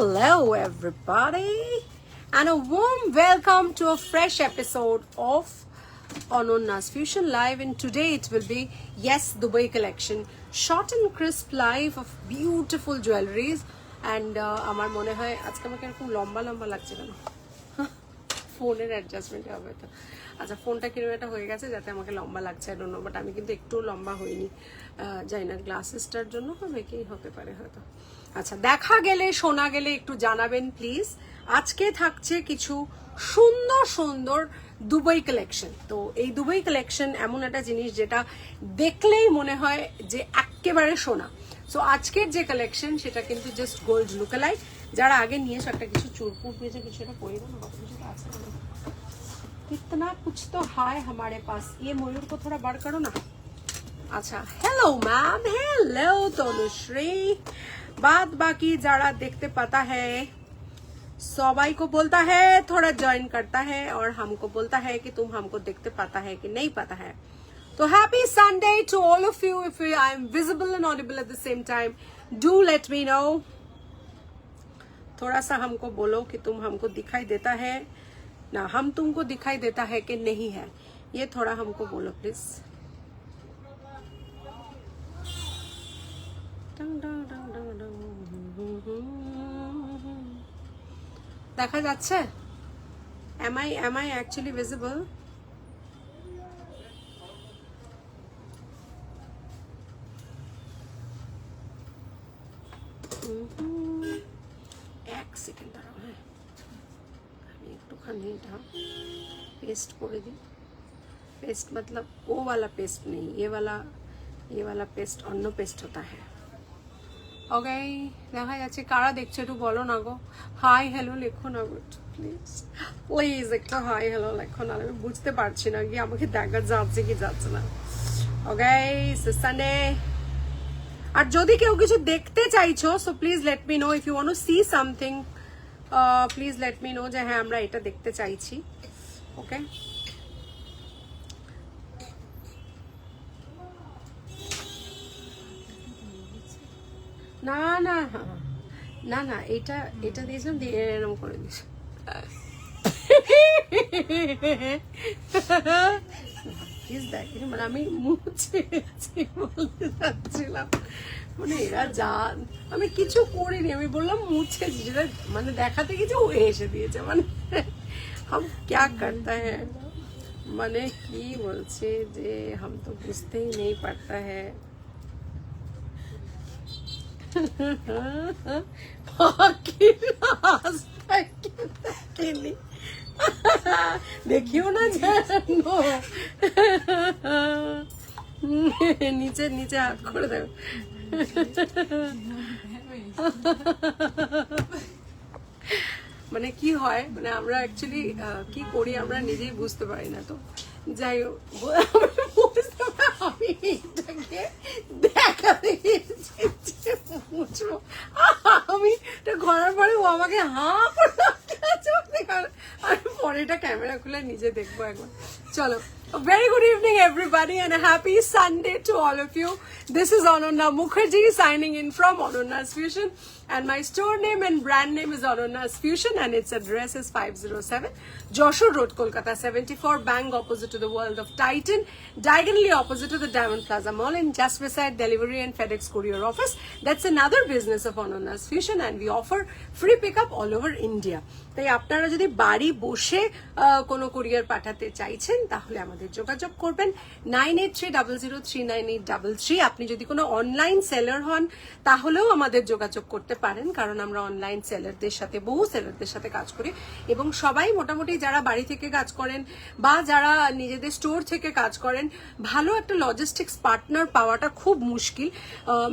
Hello everybody and a warm welcome to a fresh episode of Anonna's Fusion Live, and today it will be Yes Dubai collection, short and crisp live of beautiful jewelries. And আমার মনে হয় আজকে আমাকে এরকম লম্বা লম্বা লাগছে কেন, ফোনের অ্যাডজাস্টমেন্ট হবে তো। আচ্ছা, ফোনটা কিরকম একটা হয়ে গেছে যাতে আমাকে লম্বা লাগছে, আই ডোন্ট নো, বাট আমি কিন্তু একটু লম্বা হইনি, জানি না গ্লাসেসটার জন্য হবে কি হতে পারে হয়তো। আচ্ছা, দেখা গেলে শোনা গেলে একটু জানাবেন প্লিজ। আজকে থাকছে কিছু সুন্দর সুন্দর দুবাই কালেকশন। তো এই দুবাই কালেকশন এমন একটা জিনিস যেটা দেখলেই মনে হয় যে একেবারে সোনা। সো আজকের যে কালেকশন সেটা কিন্তু জাস্ট গোল্ড লুকালাইক। যারা আগে নিয়েছো একটা কিছু চুরপুর পেয়েছে কিছু, এটা পড়ে না কত কিছু আছে, कितना कुछ तो है हमारे पास। ये मयूर को थोड़ा बड़ करो ना। अच्छा, हेलो मैम, हेलो तनुश्री। बात बाकी जाड़ा देखते पता है, सबाई को बोलता है थोड़ा ज्वाइन करता है और हमको बोलता है कि तुम हमको देखते पता है कि नहीं पता है। तो happy Sunday to all of you. If I am visible and audible at the same time, do let me know. थोड़ा सा हमको बोलो कि तुम हमको दिखाई देता है ना, हम तुमको दिखाई देता है कि नहीं है, ये थोड़ा हमको बोलो प्लीज। দেখা যাচ্ছে? am I actually visible? এক সেকেন্ড দাঁড়াও, হ্যাঁ আমি একটুখানি এটা पेस्ट করে দিই। पेस्ट मतलब वो वाला पेस्ट नहीं, ये वाला पेस्ट অন্য पेस्ट होता है। ওকে, দেখা যাচ্ছে। কারা দেখছো একটু বলো না গো, হাই হ্যালো লেখো না গো প্লিজ প্লিজ, একটু হাই হ্যালো লেখো না, আমি বুঝতে পারছি না কি আমাকে দেখা যাচ্ছে কি যাচ্ছে না। ওকে সানডে। আর যদি কেউ কিছু দেখতে চাইছো, so please let me know. If you want to see something, please let me know যে হ্যাঁ আমরা এটা দেখতে চাইছি। ওকে, না না না না, এটা এটা দিয়েছিলাম দিয়ে এরকম করে দিয়েছি। মানে আমি মুছেছি বলতে চাচ্ছিলাম, মানে এরা জান আমি কিছু করিনি, আমি বললাম মুছেছি, যেটা মানে দেখাতে কিছু এসে দিয়েছে, মানে हम क्या करता है, মানে কি বলছে যে हम तो बुझते ही नहीं पड़ता है। देखियो ना जानो, नीचे नीचे हाथ করে দেব। মানে কি হয়, মানে আমরা অ্যাকচুয়ালি কি করি আমরা নিজেই বুঝতে পারি না। তো যাই হোক, আমি এটাকে দেখাতে মুছবো, আমি এটা করার পরে ও আমাকে হাঁ আমি পরে এটা ক্যামেরা খুলে নিজে দেখবো একবার। চলো, very good evening everybody and a happy Sunday to all of you. This is Anonna Mukherjee signing in from Anonna's Fusion, and my store name and brand name is Anonna's Fusion, and its address is 507 Joshua Road, Kolkata 74, bang opposite to the World of Titan, diagonally opposite to the Diamond Plaza Mall, and just beside Delivery and FedEx Courier Office. That's another business of Anonna's Fusion, and we offer free pickup all over India. তাই আপনারা যদি বাড়ি বসে কোনো courier পাঠাতে চাইছেন তাহলে আমাদের যোগাযোগ করবেন 9830039833। আপনি যদি কোনো অনলাইন সেলার হন তাহলেও আমাদের যোগাযোগ করতে পারেন, কারণ আমরা অনলাইন সেলারদের সাথে, বহু সেলারদের সাথে কাজ করি, এবং সবাই মোটামুটি যারা বাড়ি থেকে কাজ করেন বা যারা নিজেদের স্টোর থেকে কাজ করেন, ভালো একটা লজিস্টিক্স পার্টনার পাওয়াটা খুব মুশকিল।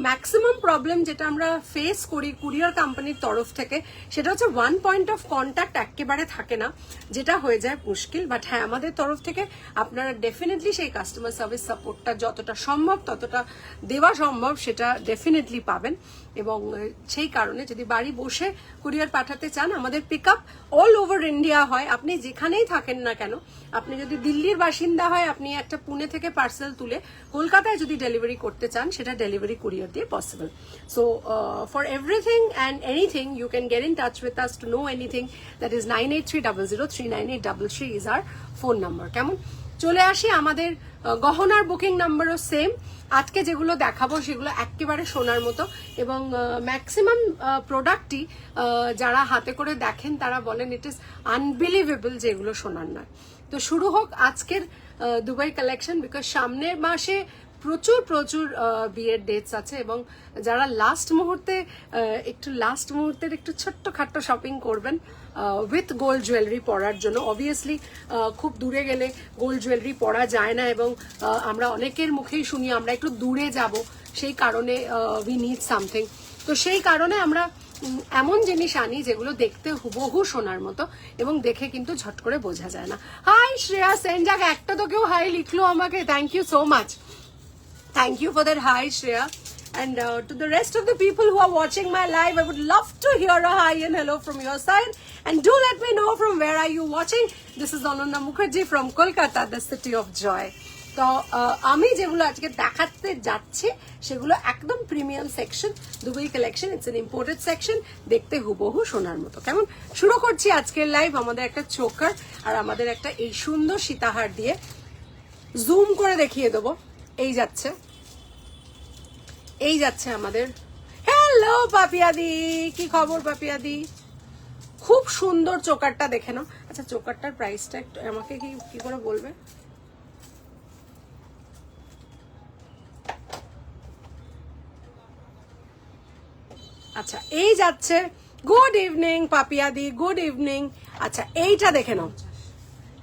ম্যাক্সিমাম প্রবলেম যেটা আমরা ফেস করি কুরিয়ার কোম্পানির তরফ থেকে সেটা হচ্ছে ওয়ান পয়েন্ট অফ কন্ট্যাক্ট একেবারে থাকে না, যেটা হয়ে যায় মুশকিল। বাট হ্যাঁ, আমাদের তরফ থেকে আপনার আপনারা ডেফিনেটলি সেই কাস্টমার সার্ভিস সাপোর্টটা যতটা সম্ভব ততটা দেওয়া সম্ভব সেটা ডেফিনেটলি পাবেন। এবং সেই কারণে যদি বাড়ি বসে কুরিয়ার পাঠাতে চান, আমাদের pick up all over India হয়। আপনি যেখানেই থাকেন না কেন, আপনি যদি দিল্লির বাসিন্দা হয়, আপনি একটা পুনে থেকে পার্সেল তুলে কলকাতায় যদি ডেলিভারি করতে চান, সেটা ডেলিভারি কুরিয়ার দিয়ে possible. So for everything and anything you can get in touch with us to know anything. That is 9830039833 is our phone number. কেমন? চলে আসি, আমাদের গহনার বুকিং নাম্বারও সেম। আজকে যেগুলো দেখাবো সেগুলো একেবারে সোনার মতো, এবং ম্যাক্সিমাম প্রোডাক্টই যারা হাতে করে দেখেন তারা বলেন ইট ইজ আনবিলিভেবল যে এগুলো সোনার নয়। তো শুরু হোক আজকের দুবাই কালেকশন, বিকজ সামনের মাসে প্রচুর প্রচুর বিয়ের ডেটস আছে, এবং যারা লাস্ট মুহূর্তের একটু ছোট্ট খাট্ট শপিং করবেন উইথ গোল্ড জুয়েলারি পরার জন্য। অবভিয়াসলি খুব দূরে গেলে গোল্ড জুয়েলারি পরা যায় না, এবং আমরা অনেকের মুখেই শুনি আমরা একটু দূরে যাব, সেই কারণে উই নিড সামথিং। তো সেই কারণে আমরা এমন জিনিস আনি যেগুলো দেখতে হুবহু সোনার মতো, এবং দেখে কিন্তু ঝট করে বোঝা যায় না। হাই শ্রেয়া সেন, যাক একটা তো কেউ হাই লিখলো আমাকে, thank you so much. Thank you for that hi, Shreya. And to the rest of the people who are watching my live, I would love to hear a hi and hello from your side. And do let me know from where are you watching. This is Ananya Mukherjee from Kolkata, the city of joy. তো আমি যেগুলো আজকে দেখাতে যাচ্ছি সেগুলো একদম premium section, Dubai collection. It's an imported section, দেখতে হুবহু সোনার মতো। কেমন? শুরু করছি আজকের লাইভ আমাদের একটা চোকার আর আমাদের একটা এই সুন্দর সীতাহার দিয়ে। জুম করে দেখিয়ে দেবো। এই যাচ্ছে আমাদের। হ্যালো পাপিয়াদি, কি খবর পাপিয়াদি? খুব সুন্দর চোকারটা দেখে নাও। আচ্ছা, চোকারটার প্রাইসটা একটু আমাকে কি করে বলবে? আচ্ছা, এই যাচ্ছে। গুড ইভিনিং পাপিয়াদি, গুড ইভিনিং। আচ্ছা, এইটা দেখে নাও।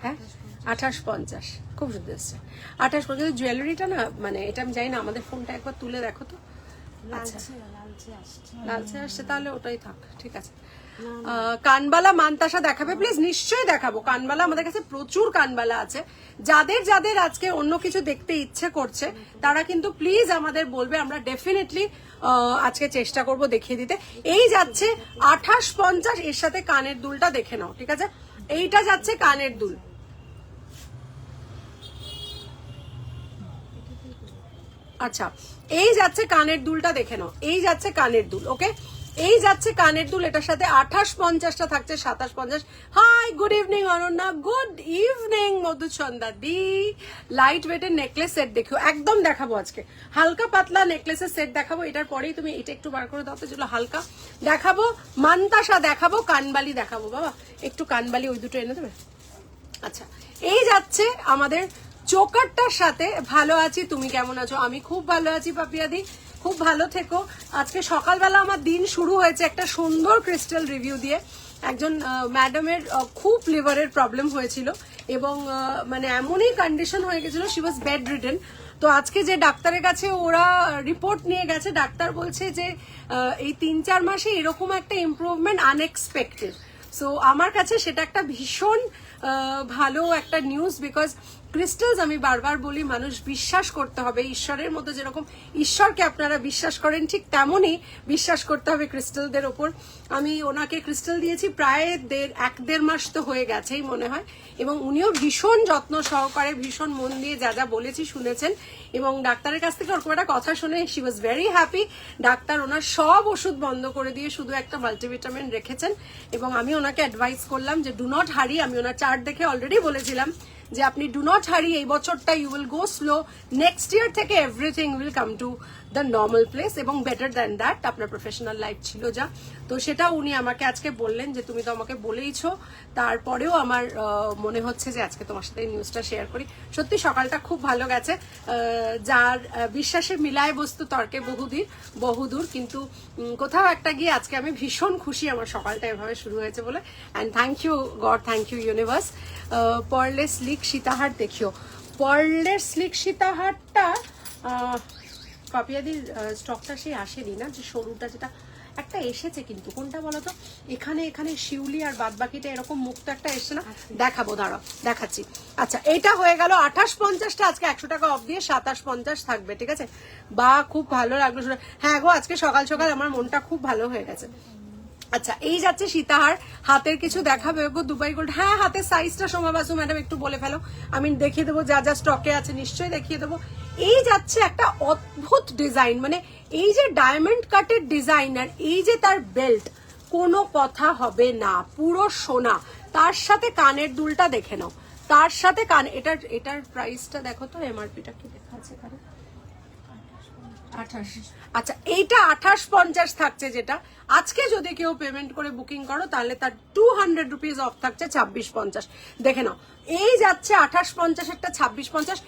হ্যাঁ, 2850, খুব সুন্দর এসছে। 2850 জুয়েলারিটা না, মানে এটা আমি জানি না, আমাদের ফোনটা একবার তুলে দেখো তো। লালচে আসছে, তাহলে ওটাই থাক, ঠিক আছে। কানবালা মানতাসা দেখাবে প্লিজ? নিশ্চয়ই দেখাবো। কানবালা আমাদের কাছে প্রচুর কানবালা আছে। যাদের যাদের আজকে অন্য কিছু দেখতে ইচ্ছে করছে তারা কিন্তু প্লিজ আমাদের বলবে, আমরা ডেফিনেটলি আজকে চেষ্টা করব দেখিয়ে দিতে। এই যাচ্ছে 2850, এর সাথে কানের দুলটা দেখে নাও, ঠিক আছে? এইটা যাচ্ছে কানের দুল। আচ্ছা, এই যাচ্ছে কানের দুলটা দেখে নাও। এই যাচ্ছে কানের দুল, ওকে? এই যাচ্ছে কানের দুল, এটার সাথে 2850টা থাকছে 2750। Hi, good evening Ananya, good evening Madhuchanda di. Light ওয়েটের নেকলেস সেট দেখিও, একদম দেখাবো আজকে। হালকা পাতলা নেকলেসের সেট দেখাবো, এটার পরেই তুমি এটা একটু বার করে দাও তো, যেগুলো হালকা দেখাবো। মানতাসা দেখাবো, কানবালি দেখাবো। বাবা একটু কানবালি ওই দুটো এনে দেবে। আচ্ছা, এই যাচ্ছে আমাদের চোকারটার সাথে। ভালো আছি, তুমি কেমন আছো? আমি খুব ভালো আছি পাপিয়াদি, খুব ভালো থেকো। আজকে সকালবেলা আমার দিন শুরু হয়েছে একটা সুন্দর ক্রিস্টাল রিভিউ দিয়ে। একজন ম্যাডামের খুব লিভারের প্রবলেম হয়েছিল, এবং মানে এমনই কন্ডিশন হয়ে গেছিল, শি ওয়াজ বেড রিডেন। তো আজকে যে ডাক্তারের কাছে ওরা রিপোর্ট নিয়ে গেছে, ডাক্তার বলছে যে এই 3-4 মাসে এরকম একটা ইমপ্রুভমেন্ট আনএক্সপেক্টেড। সো আমার কাছে সেটা একটা ভীষণ ভালো একটা নিউজ, বিকজ ক্রিস্টালস, আমি বারবার বলি, মানুষ বিশ্বাস করতে হবে ঈশ্বরের মতো। যেরকম ঈশ্বরকে আপনারা বিশ্বাস করেন, ঠিক তেমনই বিশ্বাস করতে হবে ক্রিস্টালদের ওপর। আমি ওনাকে ক্রিস্টাল দিয়েছি প্রায় 1-1.5 মাস তো হয়ে গেছেই মনে হয়, এবং উনিও ভীষণ যত্ন সহকারে, ভীষণ মন দিয়ে যা যা বলেছি শুনেছেন। এবং ডাক্তারের কাছ থেকে ওরকম একটা কথা শুনে she was very happy. Doctor ওনার সব ওষুধ বন্ধ করে দিয়ে শুধু একটা মাল্টিভিটামিন রেখেছেন, এবং আমি ওনাকে অ্যাডভাইস করলাম যে ডু নট হারি। আমি ওনার চার্ট দেখে অলরেডি বলেছিলাম যে আপনি ডু নট হারি, এই বছরটা you will go slow, next year থেকে everything will come to the normal place, এবং বেটার দ্যান দ্যাট আপনার প্রফেশনাল লাইফ ছিল যা। তো সেটা উনি আমাকে আজকে বললেন যে তুমি তো আমাকে বলেইছো, তারপরেও আমার মনে হচ্ছে যে আজকে তোমার সাথে এই নিউজটা শেয়ার করি। সত্যি সকালটা খুব ভালো গেছে। যার বিশ্বাসে মিলায় বস্তু তর্কে বহুদূর, কিন্তু কোথাও একটা গিয়ে আজকে আমি ভীষণ খুশি আমার সকালটা এভাবে শুরু হয়েছে বলে। And thank you God, thank you universe. পার্লের স্লিক সীতাহার দেখিও। পার্লের স্লিক সীতাহারটা পাপিয়াদির স্টকটা সেই আসেনি না, যে সরুটা, যেটা একটা এসেছে কিন্তু কোনটা বলো তো, এখানে এখানে শিউলি আর বাদ বাকিটা এরকম মুক্ত একটা এসছে না, দেখাবো দাঁড়াও দেখাচ্ছি। আচ্ছা এটা হয়ে গেল 28.50টা, আজকে 100 টাকা অফ দিয়ে 27.50 থাকবে, ঠিক আছে। বা খুব ভালো লাগলো শুনে, হ্যাঁ গো আজকে সকাল সকাল আমার মনটা খুব ভালো হয়ে গেছে। আচ্ছা এই যাচ্ছে সীতাহার, হাতের কিছু দেখাবে গো দুবাই গোল্ড? হ্যাঁ হাতের সাইজটা সোমা বাসু ম্যাডাম একটু বলে ফেলো, আমি দেখিয়ে দেবো যা যা স্টকে আছে, নিশ্চয়ই দেখিয়ে দেবো। এই যাচ্ছে একটা অদ্ভুত ডিজাইন, মানে এই যে ডায়মন্ড কাটের ডিজাইন আর এই যে তার বেল্ট, কোনো কথা হবে না, পুরো সোনা। তার সাথে কানের দুলটা দেখে নাও, তার সাথে কান, এটার প্রাইসটা দেখো তো, এমআরপিটা কি লেখা আছে এখানে? 28। আচ্ছা এইটা 28.50 থাকছে, যেটা আজকে যদি কেউ পেমেন্ট করে বুকিং করো তাহলে তার 200 রুপিস অফ থাকছে 26.50। দেখে নাও এই যাচ্ছে 28.50 একটা 26.50,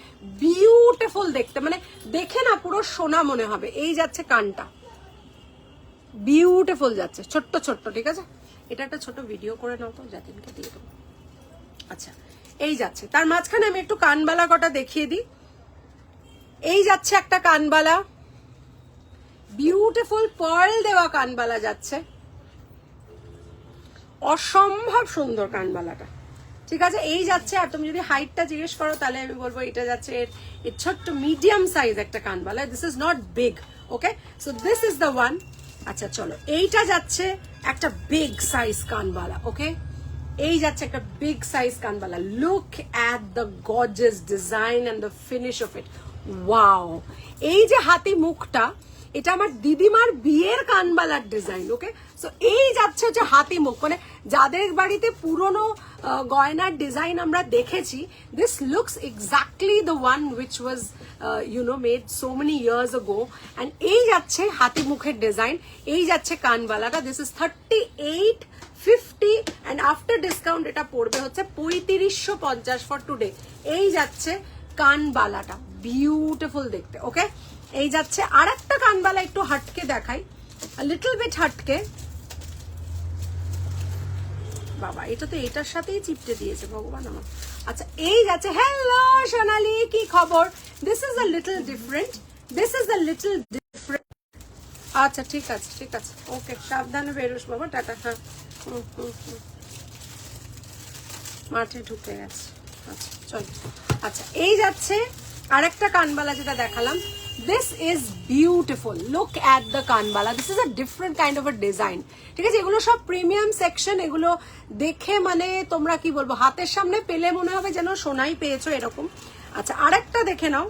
বিউটিফুল দেখতে, মানে দেখে না পুরো সোনা মনে হবে। এই যাচ্ছে কানটা, বিউটিফুল যাচ্ছে, ছোট্ট ছোট্ট, ঠিক আছে। এটা একটা ছোট ভিডিও করে নাও তো, জাতিনকে দিয়ে দেবো। আচ্ছা এই যাচ্ছে, তার মাঝখানে আমি একটু কানবালা কটা দেখিয়ে দিই। এই যাচ্ছে একটা কানবালা, বিউটিফুল পার্ল দেওয়া কানবালা যাচ্ছে, অসম্ভব সুন্দর কানবালাটা, ঠিক আছে। এই যাচ্ছে, আর তুমি যদি হাইটটা জিজ্ঞেস করো তাহলে আমি বলবো এটা যাচ্ছে এর ছোট্ট মিডিয়াম সাইজ একটা কানবালা, this is not big, okay, so this is the one. আচ্ছা চলো এইটা যাচ্ছে একটা বিগ সাইজ কানবালা, ওকে, এই যাচ্ছে একটা বিগ সাইজ কানবালা। Look at the gorgeous design and the finish of it, wow. এই যে হাতি মুখটা, এটা আমার দিদিমার বিয়ের কানবালার ডিজাইন, ওকে। সো এই যাচ্ছে হচ্ছে হাতি মুখ, মানে যাদের বাড়িতে পুরনো গয়নার ডিজাইন আমরা দেখেছি, this looks exactly the one which was made so many years ago. And এই যাচ্ছে হাতি মুখের ডিজাইন, এই যাচ্ছে কানবালাটা, this is 3850 and after discount এটা পড়বে হচ্ছে 3550 ফর টুডে। এই যাচ্ছে কানবালাটা, বিউটিফুল দেখতে, ওকে। এই যাচ্ছে আর একটা কানবালা, একটু হাটকে দেখাই, লিটল বিট হাটকে। বাবা এটা তো এটার সাথেই চিপটে দিয়েছে ভগবান আমার। আচ্ছা এই যাচ্ছে, হ্যালো সোনালি কি খবর? This is a little different, this is a little different. আচ্ছা ঠিক আছে ঠিক আছে, ওকে, সাবধানে বেরোস বাবা, টাটা। হ্যাঁ মাঠে ঢুকে গেছে। আচ্ছা চলো, আচ্ছা এই যাচ্ছে আরেকটা কানবালা যেটা দেখালাম, this is beautiful, look at the কানবালা, this is a different kind of a design, ঠিক আছে। এগুলো সব প্রিমিয়াম সেকশন, এগুলো দেখে মানে তোমরা কি বলবো, হাতের সামনে পেলে মনে হবে যেন সোনাই পেয়েছো এরকম। আচ্ছা আরেকটা দেখে নাও,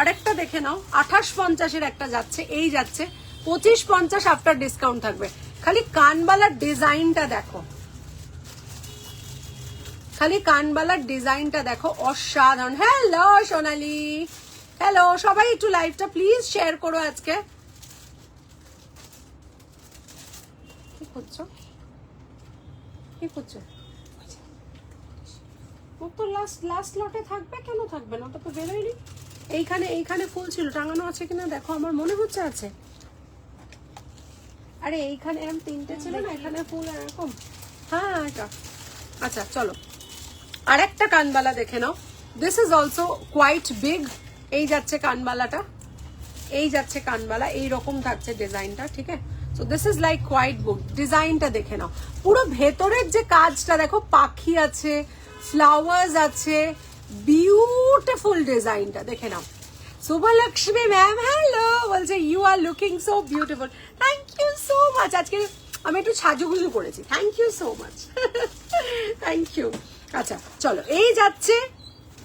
আরেকটা দেখে নাও, 2850-এর একটা যাচ্ছে, এই যাচ্ছে 2550 আফটার ডিসকাউন্ট থাকবে। খালি কানবালার ডিজাইনটা দেখো, খালি কানবালার ডিজাইনটা দেখো, অসাধারণ। হ্যালো সোনালি, হ্যালো, সবাই একটু লাইভটা প্লিজ শেয়ার করো আজকে। কি করছো কি করছো? ও তো লাস্ট লটে থাকবে, কেন থাকবে না? ওটা তো বেরোয়নি। এইখানে ফুল ছিল, টাঙানো আছে কিনা দেখো, আমার মনে হচ্ছে আছে। আরে এইখানে এরকম তিনটে ছিল না, এখানে ফুল এরকম, হ্যাঁ এটা। আচ্ছা চলো আরেকটা কানবালা দেখে নাও, this is also quite big. এই যাচ্ছে কানবালাটা, এই যাচ্ছে কানবালা, এইরকম থাকছে ডিজাইনটা, ঠিক আছে। So this is like quite book, ডিজাইনটা দেখে নাও, পুরো ভেতরের যে কাজটা দেখো, পাখি আছে, ফ্লাওয়ার্স আছে, বিউটিফুল ডিজাইনটা দেখে নাও। শুভলক্ষ্মী ম্যাম হ্যালো, বলছে you are looking so beautiful, thank you so much. আজকে আমি একটু সাজুগুজু করেছি, thank you so much, thank you. আচ্ছা চলো এই যাচ্ছে,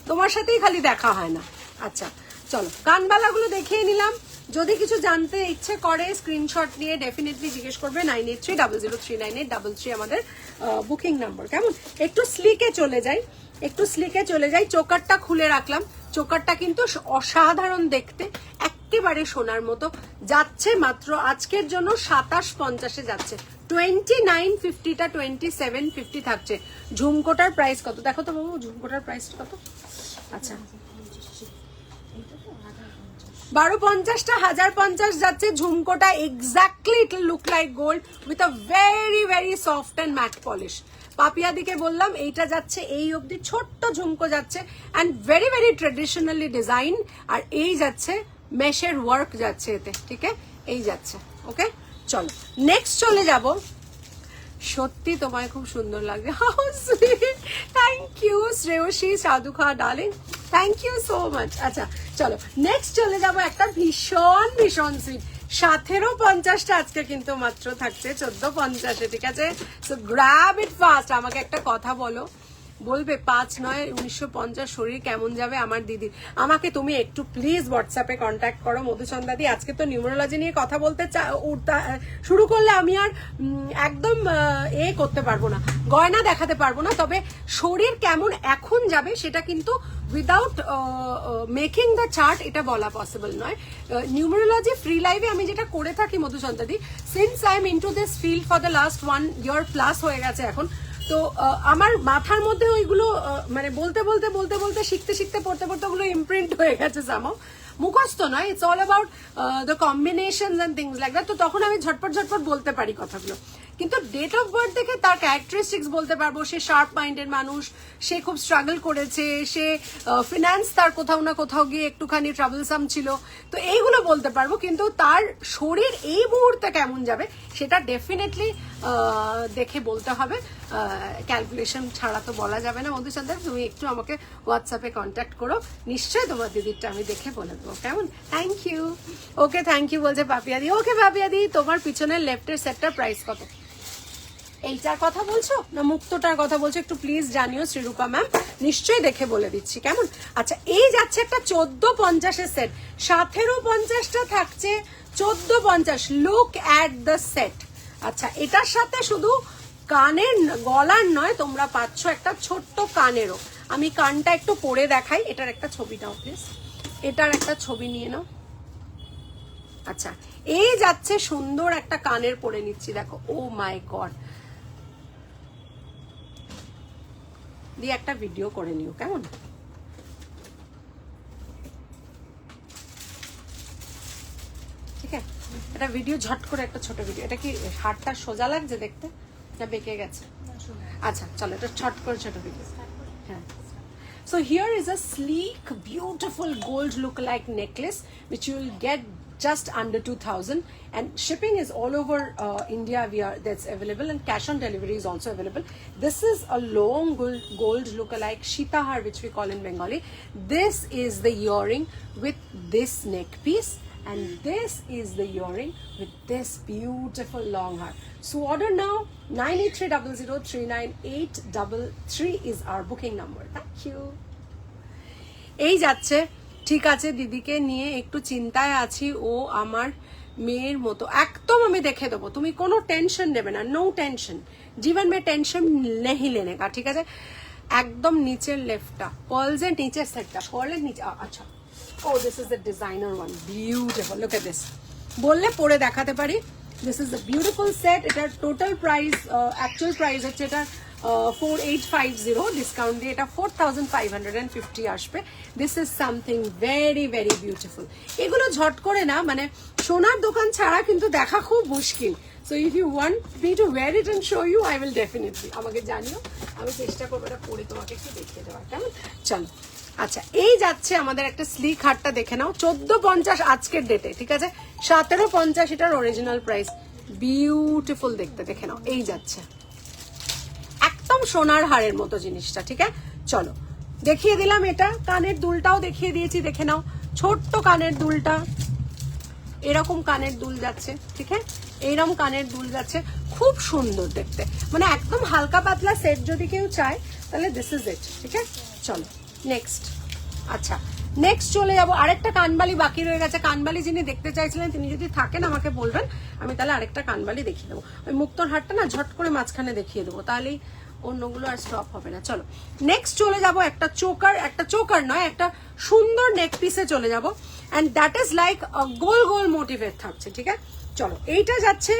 তোমার সাথেই খালি দেখা হয় না। আচ্ছা চলো কানবালাগুলো দেখিয়ে নিলাম, যদি কিছু জানতে ইচ্ছে করে স্ক্রিনশট নিয়ে ডেফিনেটলি জিজ্ঞেস করবে। 9830039833 আমাদের বুকিং নাম্বার। কেমন একটু স্লিকে চলে যাই, একটু স্লিকে চলে যাই, চোকারটা খুলে রাখলাম, চোকারটা কিন্তু অসাধারণ দেখতে, একেবারে সোনার মতো যাচ্ছে। মাত্র আজকের জন্য 2750-এ যাচ্ছে, 2950টা 2750 থাকছে। ঝুমকোটার প্রাইস কত দেখো তো বাবু, ঝুমকোটার প্রাইস কত? আচ্ছা 1250টা 1050 যাচ্ছে ঝুমকোটা, exactly it look like gold with a very very soft and matte polish. পাপিয়াদিকে বললাম এইটা যাচ্ছে এই অবধি, ছোট্ট ঝুমকো যাচ্ছে and very very traditionally design. আর এই যাচ্ছে মেশের ওয়ার্ক যাচ্ছে এতে, ঠিক আছে। এই যাচ্ছে। ওকে, চলো নেক্সট চলে যাব। সত্যি তোমায় খুব সুন্দর লাগছে, how sweet, thank you Shreyasi Sadhukha darling, thank you so much. আচ্ছা চলো নেক্সট চলে যাব একটা ভীষণ ভীষণ সুইট, 1750টা আজকে কিন্তু মাত্র থাকছে 1450-এ, ঠিক আছে? So grab it fast. আমাকে একটা কথা বলো, বলবে 5/9/1950 শরীর কেমন যাবে আমার দিদির? আমাকে তুমি একটু প্লিজ হোয়াটসঅ্যাপে কন্ট্যাক্ট করো মধুচন্দাদি। আজকে তো নিউমেরোলজি নিয়ে কথা বলতে শুরু করলে আমি আর একদম করতে পারবো না, গয়না দেখাতে পারবো না, তবে শরীর কেমন এখন যাবে সেটা কিন্তু উইদাউট মেকিং দ্য চার্ট এটা বলা পসিবল নয়। নিউমেরোলজি ফ্রি লাইভে আমি যেটা করে থাকি মধুচন্দাদি, since I am into this field for the last 1 year plus হয়ে গেছে এখন, তো আমার মাথার মধ্যে ওইগুলো মানে বলতে বলতে বলতে বলতে শিখতে শিখতে পড়তে পড়তে ওগুলো ইমপ্রিন্ট হয়ে গেছে সামহাউ, মুখস্থ নয়, it's all about the combinations and things like that. তো তখন আমি ঝটপট ঝটপট বলতে পারি কথাগুলো, কিন্তু ডেট অফ বার্থ দেখে তার ক্যারেক্টারিস্টিক্স বলতে পারবো। সে শার্প মাইন্ডের মানুষ, সে খুব স্ট্রাগল করেছে, সে ফিনান্স তার কোথাও না কোথাও গিয়ে একটুখানি ট্রাভেলসাম ছিল, তো এইগুলো বলতে পারবো। কিন্তু তার শরীর এই মুহূর্তে কেমন যাবে সেটা ডেফিনেটলি দেখে বলতে হবে, ক্যালকুলেশন ছাড়া তো বলা যাবে না। মধুচন্দ্র তুমি একটু আমাকে হোয়াটসঅ্যাপে কন্ট্যাক্ট করো, নিশ্চয়ই তোমার দিদিরটা আমি দেখে বলে দেবো, কেমন? Thank you. Okay thank you বলছে পাপিয়াদি। ওকে পাপিয়াদি, তোমার পিছনের লেফটের সেটটার প্রাইস কত? এইটার কথা বলছো না মুক্তটার কথা বলছো? একটু প্লিজ জানিও শ্রীরূপা ম্যাম, নিশ্চয়ই দেখে বলে দিচ্ছি, কেমন? আচ্ছা এই যাচ্ছে একটা 1450-এর সেট, 1750টা থাকছে 1450। Look at the set. আচ্ছা এটার সাথে শুধু কানের গলার নয়, তোমরা পাচ্ছ একটা ছোট্ট কানেরও। আমি কানটা একটু পরে দেখাই, এটার একটা ছবি নাও প্লিজ, এটার একটা ছবি নিয়ে নাও। আচ্ছা এই যাচ্ছে সুন্দর একটা কানের পরে নিচ্ছি, দেখো, ও মাই গড, দিয়ে একটা ভিডিও করে নিও, কেমন? ঠিক আছে, এটা ভিডিও ঝট করে একটা ছোট ভিডিও। এটা কি হাতটা সোজা লাগছে দেখতে না বেঁকে গেছে? আচ্ছা চলো এটা ছট করে ছোট ভিডিও। হ্যাঁ, so here is a sleek beautiful gold look-alike necklace which you will get just under 2000, and shipping is all over India. That's available, and cash on delivery is also available. This is a long gold look-alike shitahar, which we call in Bengali. This is the earring with this neck piece, and this is the earring with this beautiful long hair. So order now. 9830039833 is our booking number. Thank you. এই যাচ্ছে, ঠিক আছে, দিদিকে নিয়ে একটু চিন্তায় আছি, ও আমার মেয়ের মতো একদম, আমি দেখে দেবো, তুমি কোনো টেনশন নেবে না, নো টেনশন, জীবন মে টেনশন নেই লেনে কা, ঠিক আছে? একদম নিচের লেফটটা, পার্লসের নিচের সেটটা, পার্লের নিচে, আচ্ছা ও this is the designer one, beautiful, look at this, বললে পরে দেখাতে পারি। This is the beautiful set. এটার টোটাল প্রাইস, অ্যাকচুয়াল প্রাইস হচ্ছে এটা 4850, ডিসকাউন্ট দিয়ে এটা 4550 আসবে। This is something very very beautiful. এগুলো ঝট করে না, মানে সোনার দোকান ছাড়া কিন্তু দেখা খুব মুশকিল। So if you want me to wear it and show you, I will definitely, আমাকে জানিও, আমি চেষ্টা করবো এটা পরে তোমাকে একটু দেখিয়ে দেওয়ার, কেমন? চলো আচ্ছা এই যাচ্ছে আমাদের একটা স্লিক হারটা, দেখে নাও, 1450 আজকের ডেটে, ঠিক আছে? 1750 এটার অরিজিনাল প্রাইস, বিউটিফুল দেখতে, দেখে নাও, এই যাচ্ছে একদম সোনার হারের মতো জিনিসটা, ঠিক আছে? চলো দেখিয়ে দিলাম, এটা কানের দুলটাও দেখিয়ে দিয়েছি, দেখে নাও, ছোট্ট কানের দুলটা, এরকম কানের দুল যাচ্ছে, ঠিক আছে? এইরকম কানের দুল যাচ্ছে, খুব সুন্দর দেখতে, মানে একদম হালকা পাতলা সেট যদি কেউ চায় তাহলে দিস ইজ ইট, ঠিক আছে? চলো নেক্সট। আচ্ছা নেক্সট চলে যাবো, আরেকটা কানবালি বাকি রয়ে গেছে। কানবালি যিনি দেখতে চাইছিলেন তিনি যদি থাকেন আমাকে বলবেন, আমি তাহলে আরেকটা কানবালি দেখিয়ে দেবো। ওই মুক্তোর হারটা না ঝট করে মাঝখানে দেখিয়ে দেবো, তাহলেই অন্যগুলো আর স্টপ হবে না। চলো নেক্সট চলে যাব একটা চোকার নয়, একটা সুন্দর নেক পিসে চলে যাব, and that is like goal goal motivate থাকছে, ঠিক আছে? চলো এইটা যাচ্ছে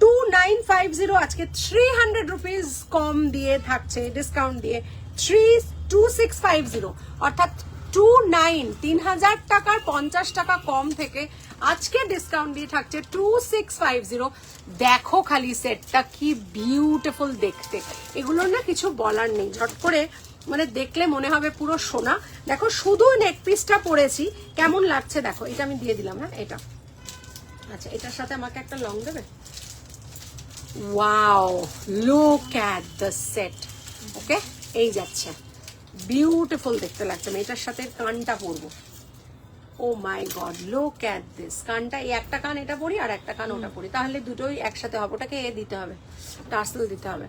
2950, আজকে 300 রুপিস কম দিয়ে থাকছে, ডিসকাউন্ট দিয়ে 2650, অর্থাৎ 3000 টাকার 50 টাকা কম থেকে আজকে ডিসকাউন্ট দিয়ে থাকছে 2650। দেখো খালি সেটটা কি বিউটিফুল দেখতে, এগুলোর না কিছু বলার নেই, ঝট করে মানে দেখলে মনে হবে পুরো সোনা। দেখো শুধু নেক পিসটা পরেছি কেমন লাগছে, দেখো এটা আমি দিয়ে দিলাম, হ্যাঁ এটা আচ্ছা, এটার সাথে আমাকে একটা লং দেবে? Wow, look at the set. Okay, এই যাচ্ছে, বিউটিফুল দেখতে লাগছে। আমি এটার সাথে কানটা পরবো। ও মাই গড, লুক অ্যাট দিস। কানটা, এই একটা কান এটা পরি আর একটা কান ওটা পরি, তাহলে দুটোই একসাথে হবে। ওটাকে দিতে হবে, টার্সেল দিতে হবে।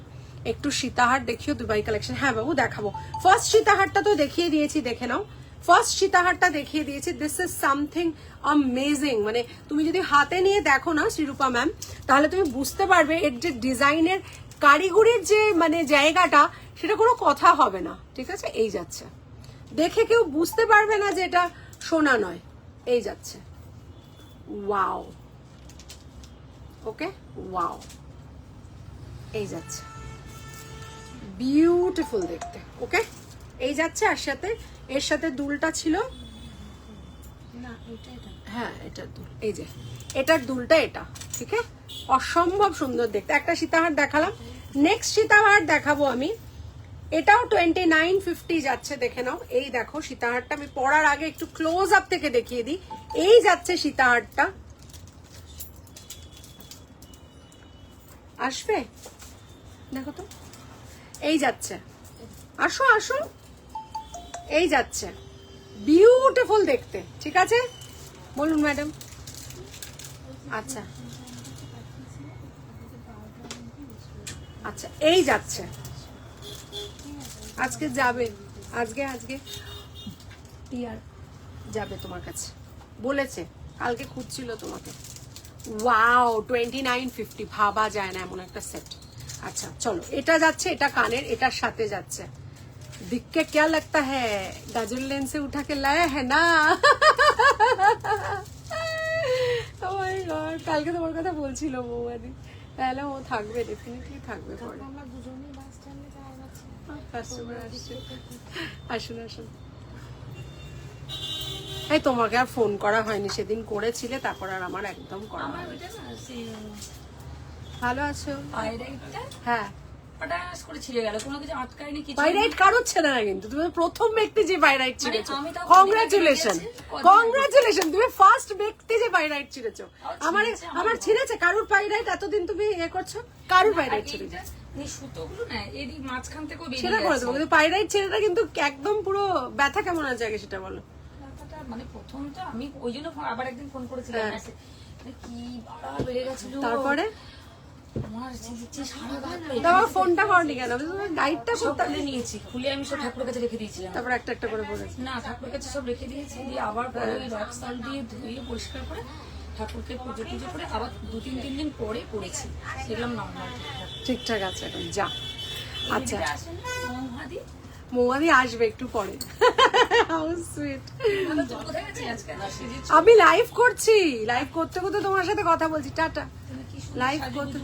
একটু সীতাহার দেখিও, দুবাই কালেকশন। হ্যাঁ বাবু, দেখাবো। ফার্স্ট সীতাহারটা তো দেখিয়ে দিয়েছি, দেখে নাও। ফার্স্ট সীতাহারটা দেখিয়ে দিয়েছি। This is something amazing. মানে তুমি যদি হাতে নিয়ে দেখো না শ্রীরূপা ম্যাম, তাহলে তুমি বুঝতে পারবে এর যে ডিজাইনের কারিগরির যে মানে জায়গাটা, সেটা কোনো কথা হবে না। ঠিক আছে, এই যাচ্ছে, দেখে কেউ বুঝতে পারবে না যে এটা সোনা নয়। এই যাচ্ছে, ওয়াও। ওকে, ওয়াও, এই যাচ্ছে, বিউটিফুল দেখতে। ওকে, এই যাচ্ছে। আর সাথে এর সাথে দুলটা ছিল না, হ্যাঁ এটার দুল, এই যে এটার দুলটা এটা। ঠিক আছে, অসম্ভব সুন্দর দেখতে। একটা সীতাহার দেখালাম, নেক্সট সীতাহার দেখাবো আমি। এটাও 2950 যাচ্ছে, দেখে নাও। এই দেখো সীতাহারটা, আমি পরার আগে একটু ক্লোজ আপ থেকে দেখিয়ে দিই। এই যাচ্ছে সীতাহারটা, আসবে দেখো তো, এই যাচ্ছে, আসো আসো, এই যাচ্ছে, বিউটিফুল দেখতে। ঠিক আছে, বলুন ম্যাডাম। আচ্ছা আচ্ছা, এই যাচ্ছে, আজকে যাবে, আজকে টিয়ার যাবে তোমার কাছে, বলেছে, কালকে খুঁজছিল তোমাকে। ওয়াও, 2950, ভাবা যায় না এমন একটা সেট। আচ্ছা চলো, এটা যাচ্ছে, এটা কানের, এটার সাথে যাচ্ছে। दिख के क्या लगता है गाजर लेन से उठा के लाया है ना? Oh my God, কালকে তোমার কথা বলছিল বৌদি, তাহলে ও থাকবে, ডেফিনেটলি থাকবে পরে। আমরা দুজনেই বাস স্ট্যান্ডে যাচ্ছি, কাস্টমার আসছে। আসুন আসুন। এই তোমাকে আর ফোন করা হয়নি, সেদিন করেছিলে, তারপর আর আমার একদম করা হয়নি। ভালো আছো? হ্যাঁ, পাইরাইট কারোর ছিল না, কিন্তু তুমি প্রথম ব্যক্তি যে পাইরাইট ছিলেছো। কংগ্রাচুলেশন, কংগ্রাচুলেশন, তুমি ফার্স্ট ব্যক্তি যে পাইরাইট ছিলেছো। আমার ছিলেছে কারোর পাইরাইট? এতদিন তুমি এ করছো, কারোর পাইরাইট ছিল? সেটা করে দেবো, কিন্তু পাইরাইট ছেলেটা কিন্তু একদম পুরো ব্যথা কেমন আছে আগে সেটা বলো। মানে প্রথমটা আমি ওই জন্য আবার একদিন ফোন করেছিলাম, কি বাড়া বেড়ে গেছিল। তারপরে ফোনটা করনি কেন? গাইডটা খুলে নিয়েছি, খুলে আমি সব ঠাকুরের কাছে রেখে দিয়েছিলাম। তারপর একটা একটা করে পড়েছি না, ঠাকুরের কাছে সব রেখে দিয়েছি, দিয়ে আবার পরে ওই রক সল্ট দিয়ে ধুয়ে পরিষ্কার করে ঠাকুরকে পুজো টুজো করে আবার 2-3 দিন পরে পড়েছি, দেখলাম নর্মাল ঠিকঠাক আছে এখন। যা, আচ্ছা মৌমাদি আসবে একটু পরে। আমি লাইভ করছি, লাইভ করতে করতে তোমার সাথে কথা বলছি। টাটা। লাইভ করতে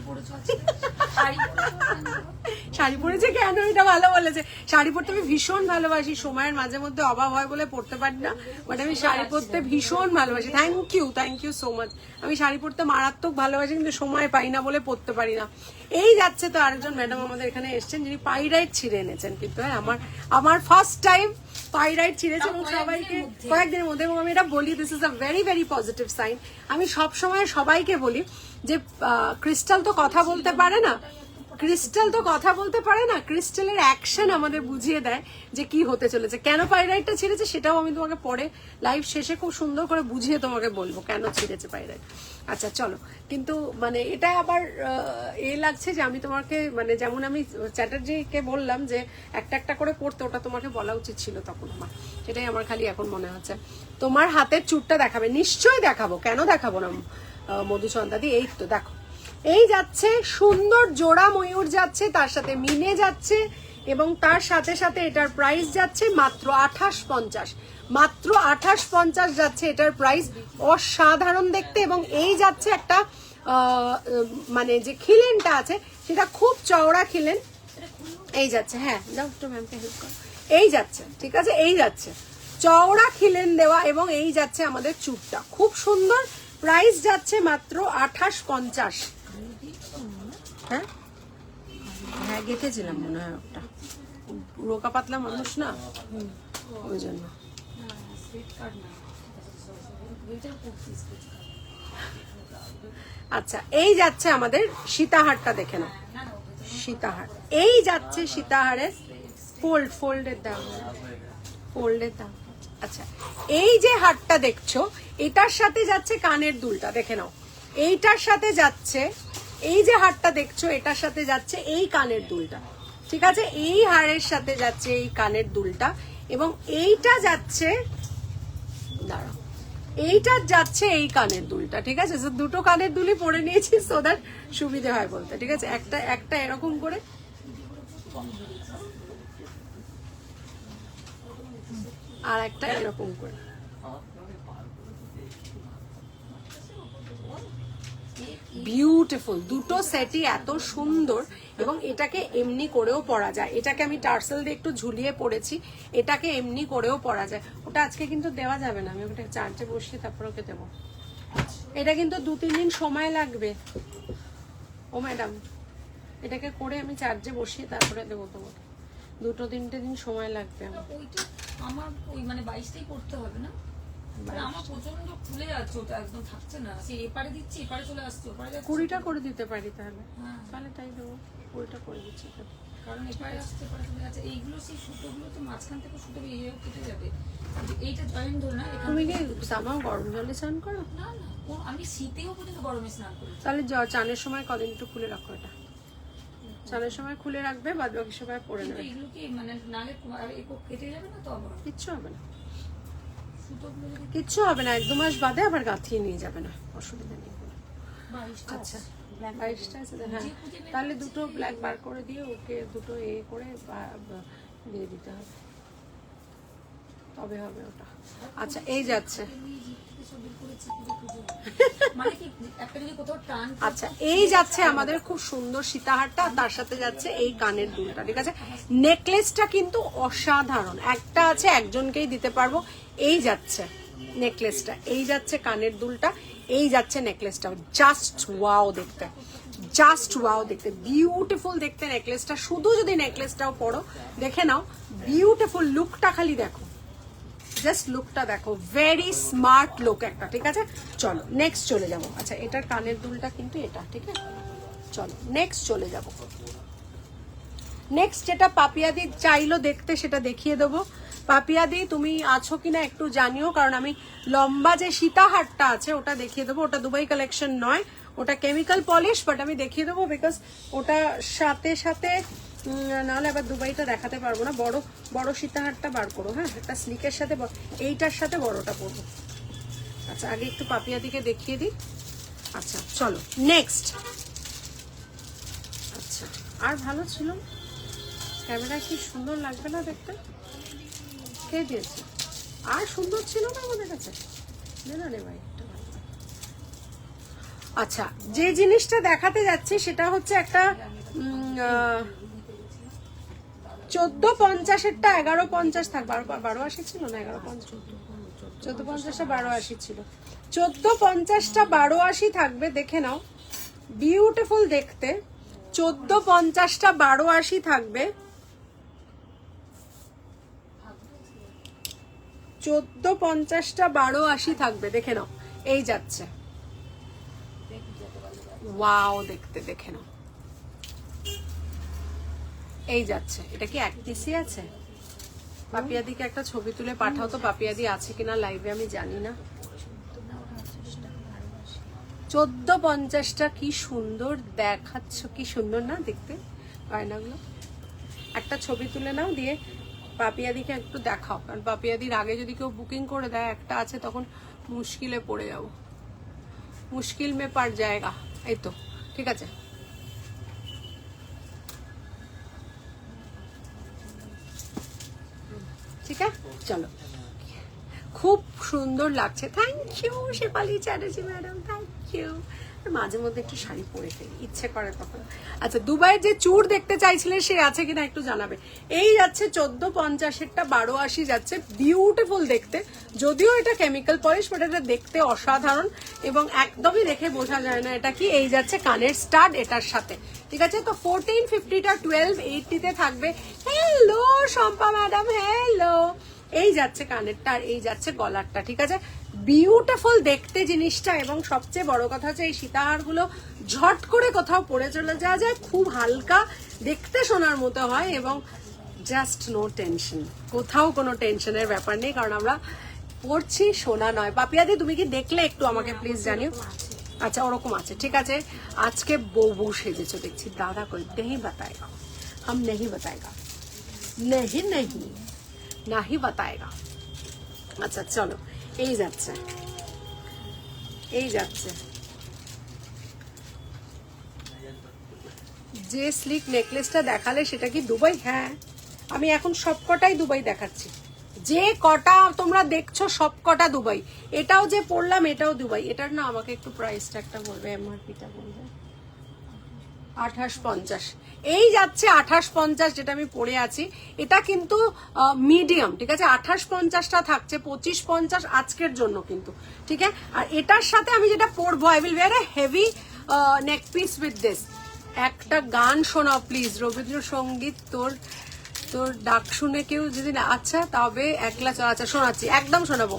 শাড়ি পরেছে কেন, এটা ভালো বলেছে। শাড়ি পরতে আমি ভীষণ ভালোবাসি, সময়ের মাঝে মধ্যে অভাব হয় বলে পড়তে পারি না, বাট আমি শাড়ি পরতে ভীষণ ভালোবাসি। Thank you so much. আমি শাড়ি পরতে মারাত্মক ভালোবাসি, কিন্তু সময় পাই না বলে পরতে পারি না। এই যাচ্ছে তো আরেকজন ম্যাডাম আমাদের এখানে এসছেন, যিনি পাইরাইট ছিঁড়ে এনেছেন। কিন্তু হ্যাঁ, আমার ফার্স্ট টাইম পাইরাইট ছিঁড়েছে, এবং সবাইকে কয়েকদিনের মধ্যে। এবং আমি এটা বলি, this is a very very positive sign. আমি সবসময় সবাইকে বলি যে ক্রিস্টাল তো কথা বলতে পারে না, ক্রিস্টালের অ্যাকশন আমাদের বুঝিয়ে দেয় যে কি হতে চলেছে। কেন পাইরাইটটা ছিঁড়েছে সেটাও আমি তোমাকে পরে লাইভ শেষে খুব সুন্দর করে বুঝিয়ে তোমাকে বলবো কেন ছিঁড়েছে পাইরাইট। আচ্ছা চলো, কিন্তু মানে এটা আবার লাগছে যে আমি তোমাকে, মানে যেমন আমি চ্যাটার্জিকে বললাম যে একটা একটা করে পড়তে, ওটা তোমাকে বলা উচিত ছিল তখন আমার, সেটাই আমার খালি এখন মনে হচ্ছে। তোমার হাতের চুটটা দেখাবে? নিশ্চয়ই দেখাবো, কেন দেখাবো না মধুচন্দাদি। এই তো দেখো, এই যাচ্ছে সুন্দর জোড়া ময়ূর যাচ্ছে, তার সাথে মিনে যাচ্ছে, এবং তার সাথে সাথে এটার প্রাইস যাচ্ছে মাত্র 2850। মাত্র 2850 যাচ্ছে এটার প্রাইস। অসাধারণ দেখতে। এবং এই যাচ্ছে একটা মানে যে খিলেনটা আছে সেটা খুব চওড়া খিলেন। এই যাচ্ছে, হ্যাঁ যাও একটু ম্যামকে হেল্প করো। এই যাচ্ছে, ঠিক আছে, এই যাচ্ছে চওড়া খিলেন দেওয়া, এবং এই যাচ্ছে আমাদের চুটটা খুব সুন্দর। প্রাইস যাচ্ছে মাত্র 2850। হ্যাঁ হ্যাঁ, গেঁথেছিলাম মনে হয় ওটা, রোকা পাতলা মানুষ না, ওই জন্য। আচ্ছা এই যাচ্ছে আমাদের সীতাহারটা, দেখে নাও সীতাহার। এই যাচ্ছে সীতাহারের ফোল্ডের দাম, ফোল্ডের দাম। আচ্ছা এই যে হারটা দেখছো এটার সাথে যাচ্ছে কানের দুলটা, দেখে নাও। এইটার সাথে যাচ্ছে, এই যে হারটা দেখছো এটার সাথে যাচ্ছে এই কানের দুলটা, ঠিক আছে? এই হারের সাথে যাচ্ছে এই কানের দুলটা, এবং এইটা যাচ্ছে, দাঁড়াও, এইটা যাচ্ছে এই কানের দুলটা, ঠিক আছে? দুটো কানের দুলই পরে নিয়েছি সো দ্যাট সুবিধে হয় বলতে, ঠিক আছে? একটা এরকম করে, আর একটা এরকম করে। বিউটিফুল, দুটো সেটই এত সুন্দর, এবং এটাকে এমনি করেও পরা যায়। এটাকে আমি টার্সেল দিয়ে একটু ঝুলিয়ে পরেছি, এটাকে এমনি করেও পরা যায়। ওটা আজকে কিন্তু দেওয়া যাবে না, আমি ওটা চার্জে বসিয়ে তারপর ওকে দেবো। এটা কিন্তু 2-3 দিন সময় লাগবে ও ম্যাডাম, এটাকে করে আমি চার্জে বসিয়ে তারপরে দেবো তোমাকে। 2-3 দিন সময় লাগবে আমার। ওইটা আমার ওই মানে 22টাই করতে হবে না? আমার প্রচন্ড ফুলে যাচ্ছে, ওটা একদম থাকছে না। সে এপারে দিচ্ছি, এপারে চলে আসছে, ওপারে যাচ্ছে। 20টা করে দিতে পারি তাহলে। হ্যাঁ। তাহলে তাই দেবো, 20টা করে দিচ্ছি। কারণ এপারে আসছে, এপারে চলে যাচ্ছে। এইগুলো সেই সুতোগুলো তো মাঝখান থেকে সুতো বেরিয়ে কেটে যাবে। এইটা জয়েন ধরে না, তুমি কি সামাও গরম জলে স্নান করো? না না, আমি শীতেও পর্যন্ত গরমে স্নান করি। তাহলে চানের সময় কদিন একটু খুলে রাখো, এটা চানের সময় খুলে রাখবে, বাদ বাকি সময় পরে নেবে। এগুলো কি মানে নালে কেটে যাবে না তো? আবার কিচ্ছু হবে না, সুতোগুলো কিচ্ছু হবে না, 1-2 মাস বাদে আবার গাঁথিয়ে নিয়ে যাবে না, অসুবিধা নেই। 22টা আচ্ছা 22টা আছে, হ্যাঁ। তাহলে দুটো ব্ল্যাক বার করে দিয়ে ওকে দুটো করে দিয়ে দিতে হবে, তবে হবে ওটা। আচ্ছা এই যাচ্ছে, মানে কি একটা যদি কোথাও টান, আচ্ছা এই যাচ্ছে আমাদের খুব সুন্দর সীতাহারটা, তার সাথে যাচ্ছে এই কানের দুলটা, ঠিক আছে? নেকলেসটা কিন্তু অসাধারণ, একটা আছে একজনকেই দিতে পারবো। এই যাচ্ছে নেকলেসটা, এই যাচ্ছে কানের দুলটা, এই যাচ্ছে নেকলেসটা। জাস্ট ওয়াও দেখতে, জাস্ট ওয়াও দেখতে, বিউটিফুল দেখতে নেকলেসটা। শুধু যদি নেকলেসটাও পরো, দেখে নাও বিউটিফুল লুকটা, খালি দেখো, জাস্ট লুকটা দেখো, ভেরি স্মার্ট লুক একটা, ঠিক আছে? চলো নেক্সট চলে যাবো। আচ্ছা এটার কানের দুলটা কিন্তু এটা, ঠিক আছে? চলো নেক্সট চলে যাব। নেক্সট যেটা পাপিয়াদি চাইলো দেখতে সেটা দেখিয়ে দেবো। পাপিয়াদি তুমি আছো কিনা একটু জানিও, কারণ আমি লম্বা যে সীতাহারটা আছে ওটা দেখিয়ে দেবো। ওটা দুবাই কালেকশন নয়, ওটা কেমিক্যাল পলিশ, বাট আমি দেখিয়ে দেবো বিকজ ওটা সাথে সাথে, নাহলে আবার দুবাইটা দেখাতে পারবো না। বড় বড় সীতাহারটা বার করো, হ্যাঁ, একটা স্লিকের সাথে, এইটার সাথে বড়টা পরবো। আচ্ছা আগে একটু পাপিয়াদিকে দেখিয়ে দিই। আচ্ছা চলো নেক্সট। আচ্ছা আর ভালো ছিল, ক্যামেরা কি সুন্দর লাগবে না দেখতে? কে দিয়েছে? আর সুন্দর ছিল না আমাদের কাছে, না রে ভাই। আচ্ছা যে জিনিসটা দেখাতে যাচ্ছি সেটা হচ্ছে একটা 1450-এরটা 1150 থাক, 1280 ছিল না, 1150, 1450টা 1280 ছিল, 1450টা 1280 থাকবে, দেখে নাও বিউটিফুল দেখতে। 1450টা 1280 থাকবে, 1450টা 1280 থাকবে, দেখে নাও। এই যাচ্ছে, ওয়াও দেখতে, দেখে নাও। এই যাচ্ছে, এটা কি এক পিসি আছে? পাপিয়াদিকে একটা ছবি তুলে পাঠাও তো, পাপিয়াদি আছে কিনা লাইভে আমি জানি না। 1450টা কি সুন্দর দেখাচ্ছ, কি সুন্দর না দেখতে গয়নাগুলো। একটা ছবি তুলে নাও, দিয়ে পাপিয়াদিকে একটু দেখাও, কারণ পাপিয়াদির আগে যদি কেউ বুকিং করে দেয় একটা আছে, তখন মুশকিলে পড়ে যাবো, মুশকিল মে পড় যায়গা। এই তো ঠিক আছে, ঠিক আছে চলো। খুব সুন্দর লাগছে, thank you Shefali Chatterjee madam, thank you. মাঝে মধ্যে একটু শাড়ি পরে ফেলি, ইচ্ছে করে তখন। আচ্ছা দুবাইয়ের যে চূড় দেখতে চাইছিলেন সে আছে কিনা একটু জানাবে। এই যাচ্ছে 1450-এরটা 1280 যাচ্ছে, বিউটিফুল দেখতে, যদিও এটা কেমিক্যাল পলিশ, বাট এটা দেখতে অসাধারণ এবং একদমই দেখে বোঝা যায় না এটা কি। এই যাচ্ছে কানের স্টাড এটার সাথে, ঠিক আছে? তো 1450টা 1280-তে থাকবে। Hello Shampa madam, hello. এই যাচ্ছে কানেরটা আর এই যাচ্ছে গলারটা, ঠিক আছে? বিউটিফুল দেখতে জিনিসটা, এবং সবচেয়ে বড় কথা হচ্ছে এই সীতাহারগুলো ঝট করে কোথাও পরে চলে যাওয়া যায়, খুব হালকা দেখতে সোনার মতো হয়, এবং জাস্ট নো টেনশন, কোথাও কোনো টেনশনের ব্যাপার নেই, কারণ আমরা পড়ছি সোনা নয়। পাপিয়াদি তুমি কি দেখলে একটু আমাকে প্লিজ জানিও। আচ্ছা ওরকম আছে, ঠিক আছে। আজকে বউ সেজেছো দেখছি, দাদা কই नहीं बताएगा, हम नहीं बताएगा, नहीं नहीं नहीं बताएगा। আচ্ছা চলো, এই যাচ্ছে এই যাচ্ছে। যে স্লিক নেকলেসটা দেখালে সেটা কি দুবাই? হ্যাঁ, আমি এখন সবকটাই দুবাই দেখাচ্ছি, যে কটা তোমরা দেখছো সবকটা দুবাই। এটাও যে পড়লাম এটাও দুবাই। এটার না আমাকে একটু প্রাইসটা একটা বলবে, এমআরপিটা বলবে। 2850 এই যাচ্ছে, 2850 যেটা আমি পরে আছি। এটা কিন্তু মিডিয়াম, ঠিক আছে। 2850টা থাকছে, 2550 আজকের জন্য কিন্তু, ঠিক আছে। আর এটার সাথে আমি যেটা পরবো, I will wear a heavy neck piece with this. একটা গান শোনাও প্লিজ, রবীন্দ্রসঙ্গীত। তোর তোর ডাক শুনে কেউ যদি না, আচ্ছা তবে একলা চল। আচ্ছা শোনাচ্ছি, একদম শোনাবো।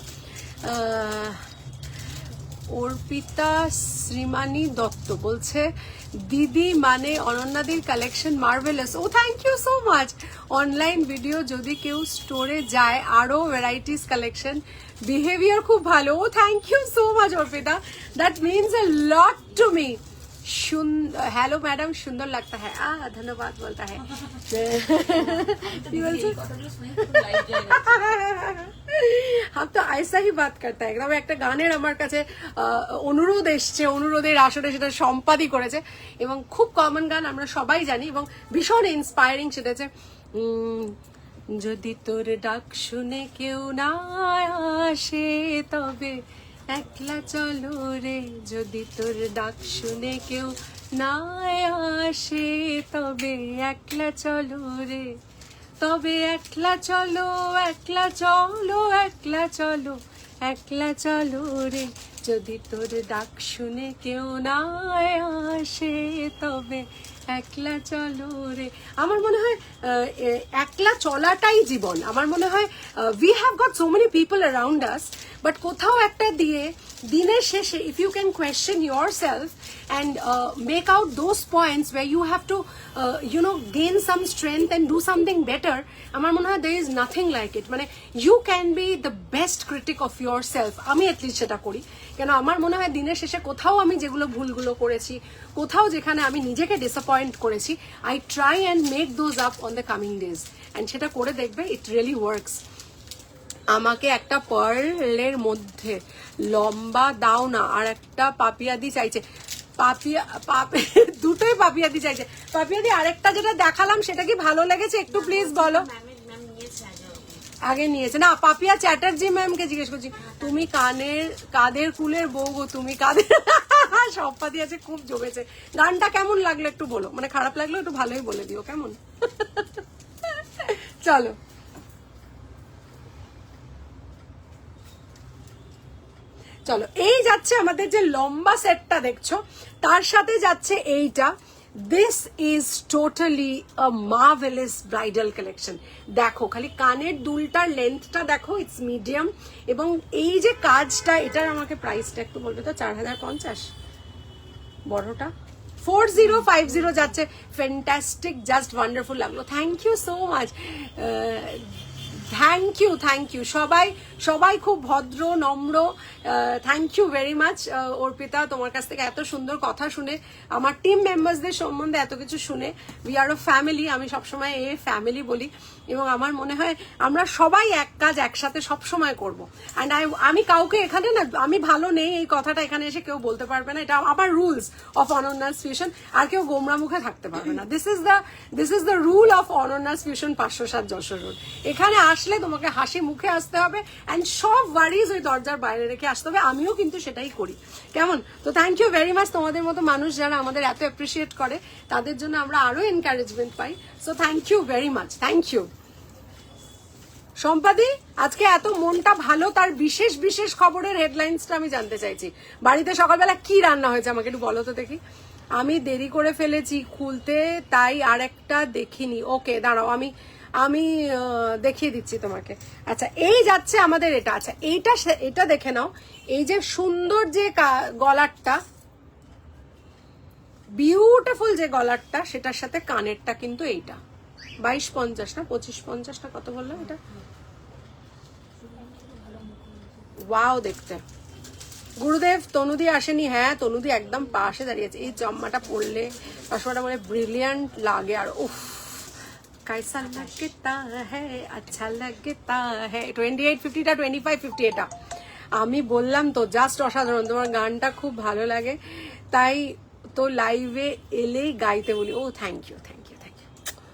অর্পিতা শ্রীমানী দত্ত বলছে, দিদি মানে অনন্যাদির কালেকশন মার্ভেলাস। ও thank you so much. Online video যদি কেউ স্টোরে যায়, আরো ভ্যারাইটিস কালেকশন, বিহেভিয়ার খুব ভালো। ও thank you so much Arpita, that means a lot to me. Hello madam, सुंदर लगता है। धन्यवाद बोलता है। हम तो ऐसा ही बात करता है एकदम। একটা গানের আমার কাছে অনুরোধ এসছে, অনুরোধের আসলে সেটা সম্পাদই করেছে, এবং খুব কমন গান, আমরা সবাই জানি, এবং ভীষণ ইন্সপায়ারিং। সেটা হচ্ছে যদি তোর ডাক শুনে কেউ না আসে তবে একলা চলো রে, যদি তোর ডাক শুনে কেউ না আসে তবে একলা চলো রে, তবে একলা চলো, একলা চলো, একলা চলো, একলা চলো রে, যদি তোর ডাক শুনে কেউ না আসে তবে একলা চলো রে। আমার মনে হয় একলা চলাটাই জীবন। আমার মনে হয় we have got so many people around us, but কোথাও একটা দিয়ে দিনের শেষে if you can question yourself and make out those points way you have to gain some strength and do something better, আমার মনে হয় there is nothing like it. মানে you can be the best critic of yourself. আমি at least সেটা করি, কেন আমার মনে হয় দিনের শেষে কোথাও আমি যেগুলো ভুলগুলো করেছি, কোথাও যেখানে আমি নিজেকে ডিসঅ্যাপয়েন্ট করেছি, I try and make those up on the coming days, and সেটা করে দেখবে ইট রিয়েলি ওয়ার্কস। আমাকে একটা পার্লের মধ্যে লম্বা দাও না, আর একটা পাপিয়াদি চাইছে। দুটোই পাপিয়াদি চাইছে। পাপিয়াদি আরেকটা যেটা দেখালাম সেটা কি ভালো লেগেছে একটু প্লিজ বলো। আগে নিয়েছে না, পাপিয়া চ্যাটার্জি ম্যামকে জিজ্ঞেস করছি। তুমি কাদের কুলের বউ গো, তুমি কাদের। সব্বাদি আছে, খুব জমেছে। গানটা কেমন লাগলো একটু বলো, মানে খারাপ লাগলো একটু ভালোই বলে দিও কেমন। চলো চলো, এই যাচ্ছে আমাদের যে লম্বা সেটটা দেখছো, তার সাথে যাচ্ছে এইটা। This is totally a marvellous bridal collection. দেখো খালি কানের দুলটার লেন্থটা দেখো, ইটস মিডিয়াম, এবং এই যে কাজটা, এটার আমাকে প্রাইসটা একটু বলবে তো। 4050 বড়টা 4050 যাচ্ছে। ফ্যান্টাস্টিক, জাস্ট ওয়ান্ডারফুল লাগলো। Thank you so much, thank you thank you. সবাই খুব ভদ্র নম্র। Thank you very much Arpita, তোমার কাছ থেকে এত সুন্দর কথা শুনে, আমার টিম মেম্বার্সদের সম্বন্ধে এত কিছু শুনে। উই আর আ ফ্যামিলি, আমি সবসময় ফ্যামিলি বলি, এবং আমার মনে হয় আমরা সবাই এক কাজ একসাথে সবসময় করবো। অ্যান্ড আমি কাউকে এখানে না, আমি ভালো নেই এই কথাটা এখানে এসে কেউ বলতে পারবে না, এটা আমার রুলস অফ অনন্যাস ফিউশন। আর কেউ গোমরা মুখে থাকতে পারবে না। This is the rule of অনন্যাস fusion 507 Jessore road. এখানে আসলে তোমাকে হাসি মুখে আসতে হবে, অ্যান্ড সব ওয়ারিজ ওই দরজার বাইরে রেখে আসতে হবে। আমিও কিন্তু সেটাই করি, কেমন? তো থ্যাংক ইউ ভেরি মাচ। তোমাদের মতো মানুষ যারা আমাদের এত অ্যাপ্রিসিয়েট করে, তাদের জন্য আমরা আরো এনকারেজমেন্ট পাই। So thank you very much, thank you. সম্পাদি, আজকে এত মনটা ভালো, তার বিশেষ বিশেষ খবরের হেডলাইন্সটা আমি জানতে চাইছি। বাড়িতে সকালবেলা কি রান্না হয়েছে আমাকে একটু বলো তো দেখি। আমি দেরি করে ফেলেছি খুলতে, তাই আর একটা দেখিনি। ওকে দাঁড়াও, আমি দেখিয়ে দিচ্ছি তোমাকে। আচ্ছা এই যাচ্ছে আমাদের এটা। আচ্ছা এটা দেখে নাও, এই যে সুন্দর যে গলারটা, বিউটিফুল যে গলারটা, সেটার সাথে কানেরটা কিন্তু এইটা 2250 না 2550 না কত বললো এটা? ওয়াও দেখতে। গুরুদেব তনুদি আসেনি? হ্যাঁ তনুদি একদম পাশে দাঁড়িয়েছে। এই জামাটা পরলে চশমাটা মানে ব্রিলিয়ান্ট লাগে। আর উফ कैसा लगता है, अच्छा लगता है। 2850টা 2550 এটা। আমি বললাম তো জাস্ট অসাধারণ, তোমার গানটা খুব ভালো লাগে, তাই তো লাইভে এলেই গাইতে বলি। ও thank you thank you thank you,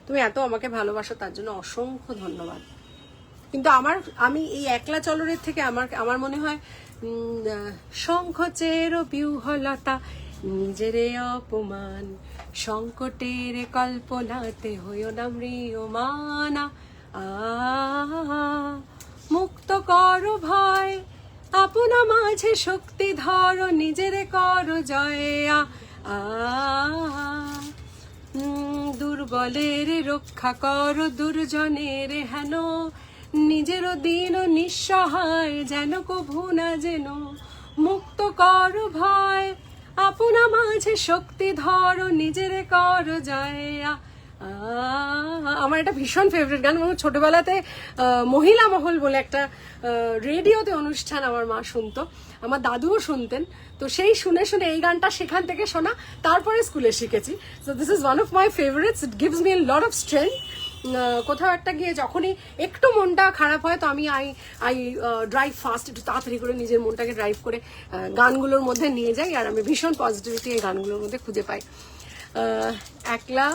তুমি এত আমাকে ভালোবাসো তার জন্য অসংখ্য ধন্যবাদ। কিন্তু আমি এই একলা চলরের থেকে আমার মনে হয় শঙ্খচের বিহ্বলতা, নিজেরে অপমান, সংকটের কল্পনাতে হইও না ম্রিয়মানা, মুক্ত করো ভয়, আপনা মাঝে শক্তি ধরো, নিজেরে করো জয়া, দুর্বলের রক্ষা করো, দুর্জনের হেন, নিজেরও দিন নিঃসহায় যেন কভু না যেন, মুক্ত করো ভয়, আপনা মাঝে শক্তি ধরো, নিজেরে করো জয়া। আমার এটা ভীষণ ফেভারিট গান। আমার ছোটবেলাতে মহিলা মহল বলে একটা রেডিওতে অনুষ্ঠান আমার মা শুনতো, আমার দাদুও শুনতেন, তো সেই শুনে শুনে এই গানটা সেখান থেকে শোনা, তারপরে স্কুলে শিখেছি। So this is one of my favourites, it gives me a lot of strength. কোথাও একটা গিয়ে যখনই একটু মনটা খারাপ হয়, তো আমি আই ড্রাইভ ফাস্ট, একটু তাড়াতাড়ি করে নিজের মনটাকে ড্রাইভ করে গানগুলোর মধ্যে নিয়ে যাই, আর আমি ভীষণ পজিটিভিটি এই গানগুলোর মধ্যে খুঁজে পাই। একলা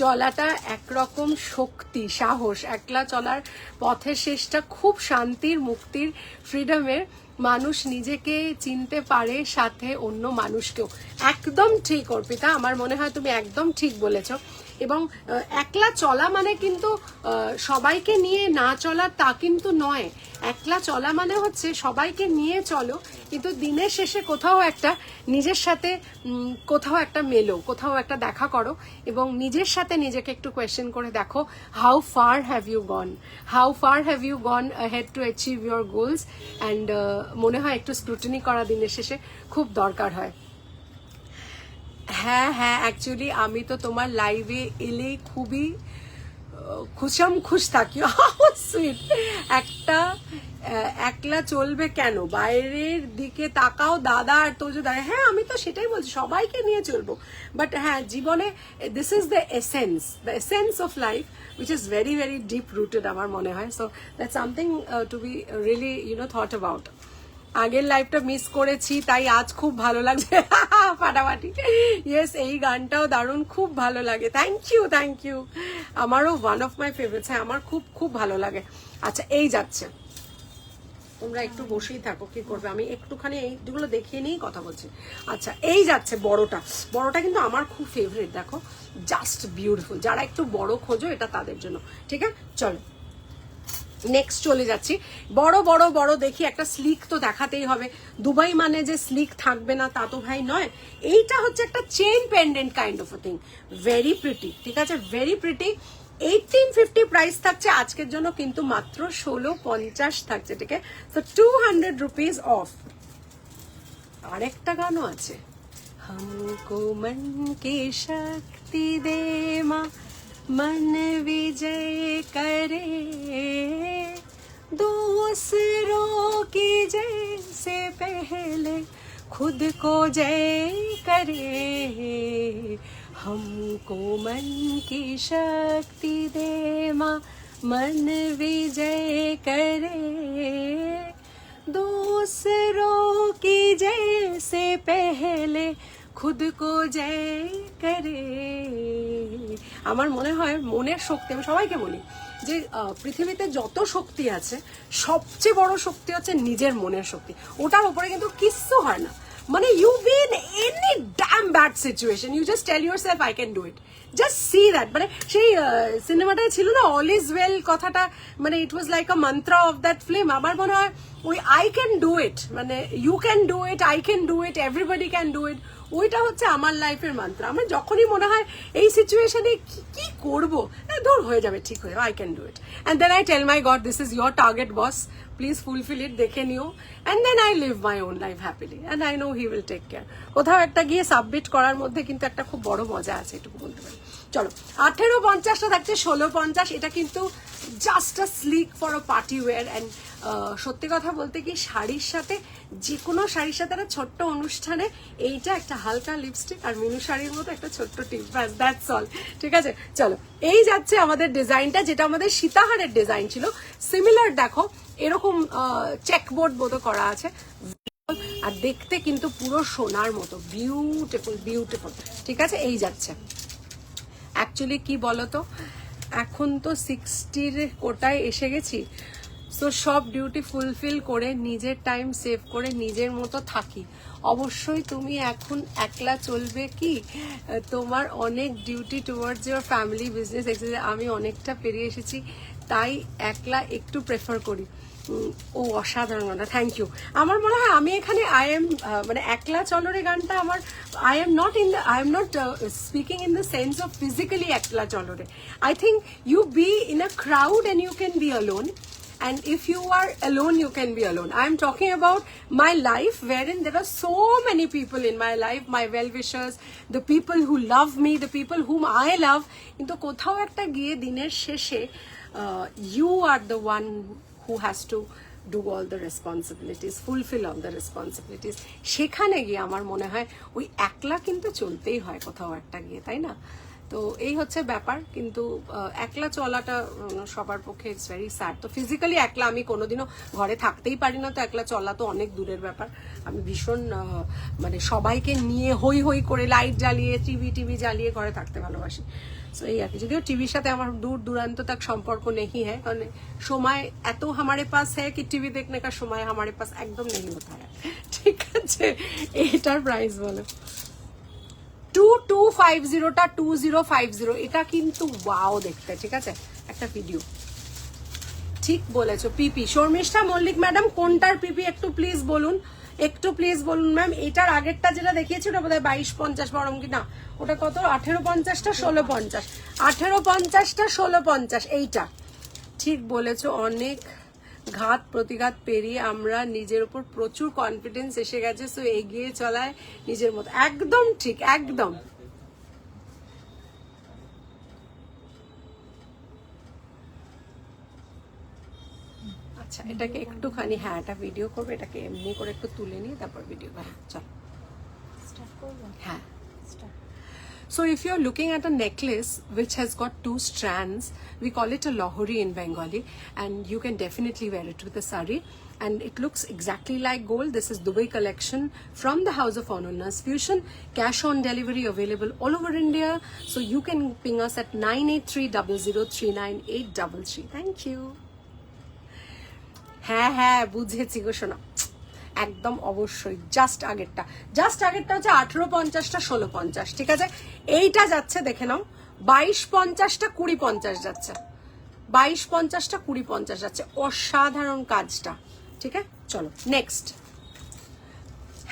চলাটা একরকম শক্তি, সাহস। একলা চলার পথের শেষটা খুব শান্তির, মুক্তির, ফ্রিডমের। মানুষ নিজেকে চিনতে পারে, সাথে অন্য মানুষকেও। একদম ঠিক অর্পিতা, আমার মনে হয় তুমি একদম ঠিক বলেছ। এবং একলা চলা মানে কিন্তু সবাইকে নিয়ে না চলা তা কিন্তু নয়। একলা চলা মানে হচ্ছে সবাইকে নিয়ে চলো, কিন্তু দিনের শেষে কোথাও একটা নিজের সাথে কোথাও একটা মেলো, কোথাও একটা দেখা করো, এবং নিজের সাথে নিজেকে একটু কোয়েশ্চেন করে দেখো, how far have you gone ahead to achieve your goals, and মনে হয় একটু স্ক্রুটিনি করা দিনের শেষে খুব দরকার হয়। হ্যাঁ হ্যাঁ, অ্যাকচুয়ালি আমি তো তোমার লাইভে এলেই খুবই খুশ থাকি। সুইট। একলা চলবে কেন, বাইরের দিকে তাকাও দাদা, আর তো দাদা। হ্যাঁ আমি তো সেটাই বলছি, সবাইকে নিয়ে চলবো, বাট হ্যাঁ জীবনে this is the essence of life, which is very very deep rooted আমার মনে হয়। So that's something to be really thought about. আগের লাইভটা মিস করেছি, তাই আজ খুব ভালো লাগছে। ফাটাফাটি। ইয়েস, এই গানটাও দারুণ, খুব ভালো লাগে। Thank you. আমারও ওয়ান অফ মাই ফেভারিটস। হ্যাঁ আমার খুব খুব ভালো লাগে। আচ্ছা এই যাচ্ছে, তোমরা একটু বসেই থাকো, কি করবে, আমি একটুখানি এইগুলো দেখিয়ে নিয়েই কথা বলছি। আচ্ছা এই যাচ্ছে বড়টা কিন্তু আমার খুব ফেভারিট। দেখো জাস্ট বিউটিফুল। যারা একটু বড় খোঁজো, এটা তাদের জন্য। ঠিক আছে, চলো নেক্সট চলে যাচ্ছি। বড় দেখি, একটা স্লিক তো দেখাতেই হবে। দুবাই মানে যে স্লিক থাকবে না তা তো ভাই নয়। এইটা হচ্ছে একটা chain pendant kind of a thing, very pretty. ঠিক আছে, ভেরি প্রিটি। 1850 প্রাইস থাকছে আজকের জন্য, কিন্তু মাত্র 1650 থাকছে। ঠিক আছে, তো 200 রুপিস অফ। আরেকটা গানও আছে, हमको मन की शक्ति दे माँ, मन विजय करे, दूसरों की जय से पहले खुद को जय करे, हमको मन की शक्ति दे माँ, मन विजय करे, दूसरों की जय से पहले খুদ কো জয় করে। আমার মনে হয় মনের শক্তি, আমি সবাইকে বলি যে পৃথিবীতে যত শক্তি আছে, সবচেয়ে বড় শক্তি হচ্ছে নিজের মনের শক্তি। ওটার উপরে কিন্তু কিচ্ছু হয় না। মানে you be in any damn bad situation, you just tell yourself I can do it, just see that. মানে সেই সিনেমাটায় ছিল না, অল ইজ ওয়েল কথাটা, মানে ইট ওয়াজ লাইক আ মন্ত্র অফ দ্যাট ফিল্ম। আমার মনে হয় ওই আই ক্যান ডু ইট, মানে you can do it, I can do it, everybody can do it, ওইটা হচ্ছে আমার লাইফের মন্ত্র। আমার যখনই মনে হয় এই সিচুয়েশনে কি করবো, দূর হয়ে যাবে, ঠিক হয়ে যাবে, I can do it, and then I tell my God this is your target boss, please fulfil it, দেখে নিও, and then I live my own life happily, and I know he will take care. কোথাও একটা গিয়ে submit করার মধ্যে কিন্তু একটা খুব বড় মজা আছে, এটুকু বলতে পারি। চলো 1850টা থাকছে 1650, এটা কিন্তু just a slick for a party wear. And সত্যি কথা বলতে কি, শাড়ির সাথে যে কোনো শাড়ির সাথে একটা ছোট্ট অনুষ্ঠানে এইটা একটা হালকা লিপস্টিক আর মিনু শাড়ির মতো একটা ছোট্ট টিপ, ব্যাস, দ্যাটস অল। ঠিক আছে, চলো এই যাচ্ছে আমাদের ডিজাইনটা, যেটা আমাদের সীতাহারের ডিজাইন ছিল। সিমিলার দেখো এরকম চেকবোর্ড মতো করা আছে, আর দেখতে কিন্তু পুরো সোনার মতো, বিউটিফুল বিউটিফুল। ঠিক আছে, এই যাচ্ছে। অ্যাকচুয়ালি কি বলতো, এখন তো 60-র কোটায় এসে গেছি, সো সব ডিউটি ফুলফিল করে নিজের টাইম সেভ করে নিজের মতো থাকি। অবশ্যই তুমি এখন একলা চলবে কি, তোমার অনেক duty towards your family, business, excess, আমি অনেকটা পেরিয়ে এসেছি, তাই একলা একটু প্রেফার করি। ও অসাধারণ গানটা, থ্যাংক ইউ। আমার মনে হয় আমি এখানে আই এম মানে একলা চলরে গানটা আমার, I am not speaking in the sense of physically একলা চলরে। I think you be in a crowd and you can be alone, and if you are alone you can be alone. I am talking about my life wherein there are so many people in my life, my well-wishers, the people who love me, the people whom I love. কিন্তু কোথাও একটা গিয়ে দিনের শেষে you are the one who has to do all the responsibilities, fulfill all the responsibilities. সেখানে গিয়ে আমার মনে হয় ওই একলা কিন্তু চলতেই হয় কোথাও একটা গিয়ে, তাই না? তো এই হচ্ছে ব্যাপার। কিন্তু একলা চলাটা সবার পক্ষে ইটস ভেরি স্যাড। তো ফিজিক্যালি একলা আমি কোনোদিনও ঘরে থাকতেই পারি না, তো একলা চলা তো অনেক দূরের ব্যাপার। আমি ভীষণ মানে সবাইকে নিয়ে হই হই করে লাইট জ্বালিয়ে টিভি জ্বালিয়ে ঘরে থাকতে ভালোবাসি। সো এই আর কি, যদিও টিভির সাথে আমার দূর দূরান্ত তক সম্পর্ক নেই হ্যাঁ, কারণ সময় এত हमारे पास है कि टीवी देखने का समय हमारे पास एकदम नहीं होता है। ঠিক আছে, এটার প্রাইস বলো। 2250টা 2050, এটা কিন্তু ওয়াও দেখতে, ঠিক আছে, একটা ভিডিও। ঠিক বলেছো পিপি। শর্মিষ্ঠা মল্লিক ম্যাডাম কোনটার পিপি একটু প্লিজ বলুন, একটু প্লিজ বলুন ম্যাম। এটার আগেরটা যেটা দেখিয়েছি ওটা বোধহয় 2250 বরং কি না, ওটা কত, 1850টা 1650, 1850টা 1650, এইটা ঠিক বলেছো। অনেক ঘাত প্রতিঘাত পেরিয়ে আমরা নিজের উপর প্রচুর কনফিডেন্স এসে গেছে, সো এগিয়ে চলায় নিজের মতো, একদম ঠিক, একদম। আচ্ছা এটাকে একটুখানি, হ্যাঁ এটা ভিডিও করবে, এটাকে এমনি করে একটু তুলে নিয়ে তারপর ভিডিও করবে, চল হ্যাঁ। So if you're looking at a necklace which has got 2 strands, we call it a lohori in Bengali, and you can definitely wear it with a sari, and it looks exactly like gold. This is Dubai collection from the House of Ononna's Fusion. Cash on delivery available all over India, so you can ping us at 9830039833. Thank you. হ্যাঁ বুঝেছি গো শোনা, একদম অবশ্যই। Just আগেরটা হচ্ছে 1850টা 1650, ঠিক আছে। এইটা যাচ্ছে দেখে নাও 2250টা 2050 যাচ্ছে, 2250টা 2050 যাচ্ছে, অসাধারণ কাজটা, ঠিক আছে। চলো নেক্সট।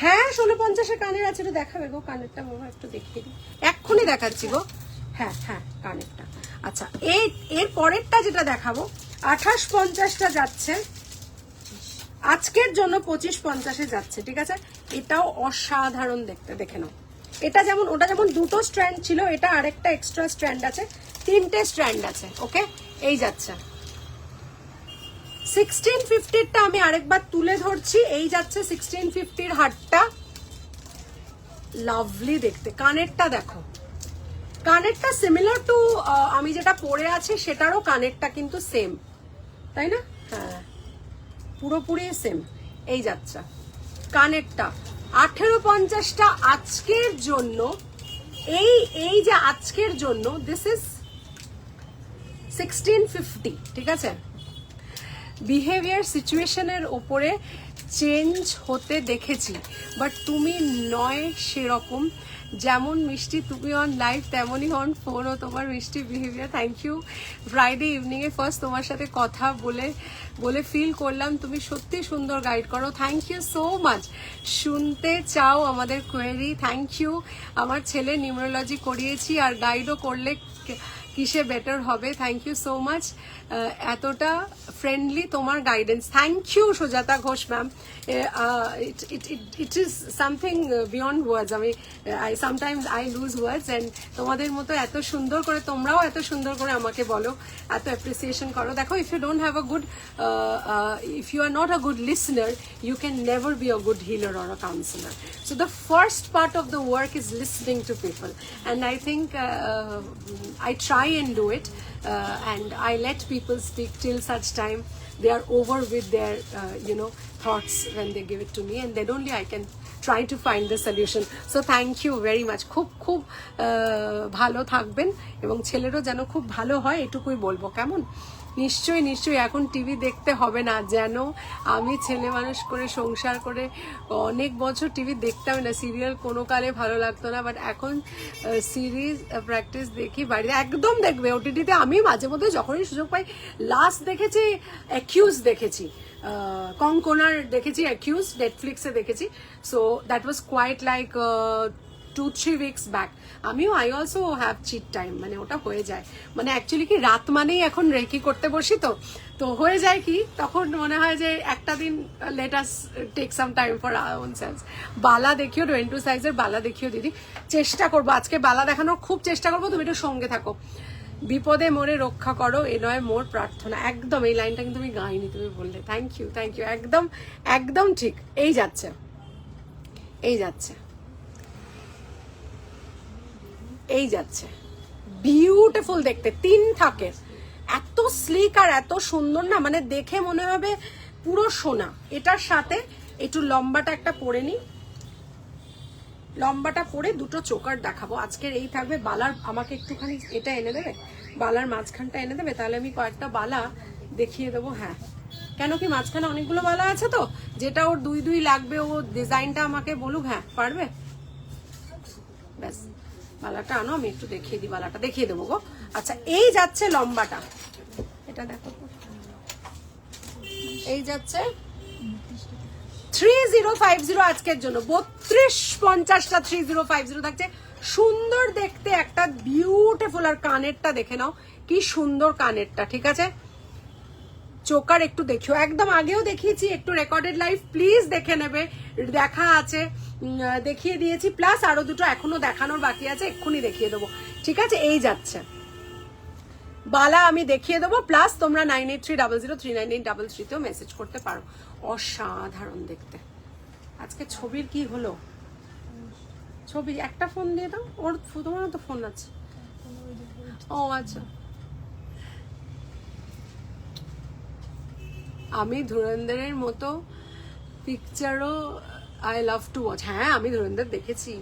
হ্যাঁ 1650-এর কানের আছে, একটু দেখাবে গো কানেরটা, মামা একটু দেখিয়ে দিই, এক্ষুনি দেখাচ্ছি গো। হ্যাঁ কানেরটা। আচ্ছা এর পরেরটা যেটা দেখাবো 2850টা যাচ্ছে, আজকের জন্য 2550-এ যাচ্ছে, ঠিক আছে। এটাও অসাধারণ দেখতে, দেখে নাও। এটা যেমন, ওটা যেমন 2টো স্ট্র্যান্ড ছিল, এটা আরেকটা এক্সট্রা স্ট্র্যান্ড আছে, 3টে স্ট্র্যান্ড আছে, ওকে। এই যাচ্ছে 1650-টা আমি আরেকবার তুলে ধরছি, এই যাচ্ছে 1650-র হারটা, লাভলি দেখতে। কানেরটা দেখো, কানেরটা সিমিলার টু আমি যেটা পরে আছি সেটারও কানেরটা কিন্তু সেম, তাই না? হ্যাঁ পুরোপুরি সেম। এই যাচ্ছে কানেরটা 1850টা আজকের জন্য, এই যে আজকের জন্য, দিস ইজ 1650, ঠিক আছে। বিহেভিয়ার সিচুয়েশনের ওপরে চেঞ্জ হতে দেখেছি, বাট তুমি নয় সেরকম, যেমন মিষ্টি তুমি অন লাইভ তেমনই অন ফোন, ও তোমার মিষ্টি বিহেভিয়ার। Thank you. ফ্রাইডে ইভিনিংয়ে ফার্স্ট তোমার সাথে কথা বলে ফিল করলাম তুমি সত্যি সুন্দর গাইড করো। Thank you so much. শুনতে চাও আমাদের কোয়েরি? Thank you. আমার ছেলে নিউরোলজি করিয়েছি আর গাইডও করলে কিসে বেটার হবে। Thank you so much. এতটা ফ্রেন্ডলি তোমার guidance. Thank you Sujata Ghosh ma'am. It is something beyond words. আমি sometimes I lose words and তোমাদের মতো এত সুন্দর করে, তোমরাও এত সুন্দর করে আমাকে বলো, এত অ্যাপ্রিসিয়েশন করো। দেখো, if you don't have a good, if you are not a good listener, you can never be a good healer or a counselor. So the first part of the work is listening to people, and I think I try and do it, and I let people speak till such time they are over with their thoughts when they give it to me, and then only I can try to find the solution. So thank you very much. খুব ভালো থাকবেন এবং ছেলেরও যেন খুব ভালো হয়, এটুকুই বলবো। কেমন? নিশ্চয়ই এখন টিভি দেখতে হবে না। যেন আমি ছেলে মানুষ করে সংসার করে অনেক বছর টিভি দেখতাম না, সিরিয়াল কোনো কালে ভালো লাগতো না, বাট এখন সিরিজ প্র্যাকটিস দেখি বাড়িতে। একদম দেখবে ওটিটিতে। আমি মাঝে মধ্যে যখনই সুযোগ পাই, লাস্ট দেখেছি অ্যাকিউজ দেখেছি, কঙ্কনার দেখেছি, অ্যাকিউজ নেটফ্লিক্সে দেখেছি। So that was quite like 2-3 weeks ব্যাক। I also have cheat time, মানে ওটা হয়ে যায়। মানে অ্যাকচুয়ালি কি, রাত মানেই এখন রেকি করতে বসি, তো হয়ে যায় কি, তখন মনে হয় যে একটা দিন let us take some time for our own selves. বালা দেখিও, 22 সাইজের বালা দেখিও দিদি। চেষ্টা করবো আজকে বালা দেখানোর, খুব চেষ্টা করবো। তুমি একটু সঙ্গে থাকো। বিপদে মোরে রক্ষা করো, এ নয় মোর প্রার্থনা। একদম এই লাইনটা কিন্তু আমি গাইনি, তুমি বললে। Thank you. একদম ঠিক। এই যাচ্ছে বিউটিফুল দেখতে, 3 থাকের, এত স্লিক আর এত সুন্দর না, মানে দেখে মনে হবে পুরো সোনা। এটার সাথে একটু লম্বাটা একটা পরে নি, লম্বাটা পরে দুটো চোকার দেখাবো আজকের। এই থাকবে। বালার আমাকে একটুখানি এটা এনে দেবে, বালার মাঝখানটা এনে দেবে, তাহলে আমি কয়েকটা বালা দেখিয়ে দেবো। হ্যাঁ, কেন কি মাঝখানে অনেকগুলো বালা আছে, তো যেটা ওর 2 লাগবে, ও ডিজাইনটা আমাকে বলুক। হ্যাঁ, পারবে? ব্যাস, বালাটা আনো, আমি একটু দেখিয়ে দিই, বালাটা দেখিয়ে দেবো গো। আচ্ছা, এই যাচ্ছে লম্বাটা, এটা দেখো, এই যাচ্ছে 3050 আজকের জন্য। 3250টা 3050 থাকছে। সুন্দর দেখতে একটা বিউটিফুল। আর কানেরটা দেখে নাও, কি সুন্দর কানেরটা। ঠিক আছে, চোকার একটু দেখিও, একদম আগেও দেখিয়েছি, একটু রেকর্ডেড লাইভ প্লিজ দেখে নেবে, দেখা আছে, দেখিয়ে দিয়েছি। প্লাস আরো দুটো এখনো দেখানোর বাকি আছে, এক্ষুনি দেখিয়ে দেবো। ঠিক আছে, এই যাচ্ছে বালা, আমি দেখিয়ে দেবো। প্লাস তোমরা 9830039833 তেও মেসেজ করতে পারো। অসাধারণ দেখতে। আজকে ছবির কি হলো? ছবি একটা ফোন দিয়ে দাও, ওর তোমার তো ফোন আছে। ও আচ্ছা, আমি ধুরন্ধরের মতো পিকচারও আই লাভ টু ওয়াচ। হ্যাঁ, আমি ধুরন্ধর দেখেছি।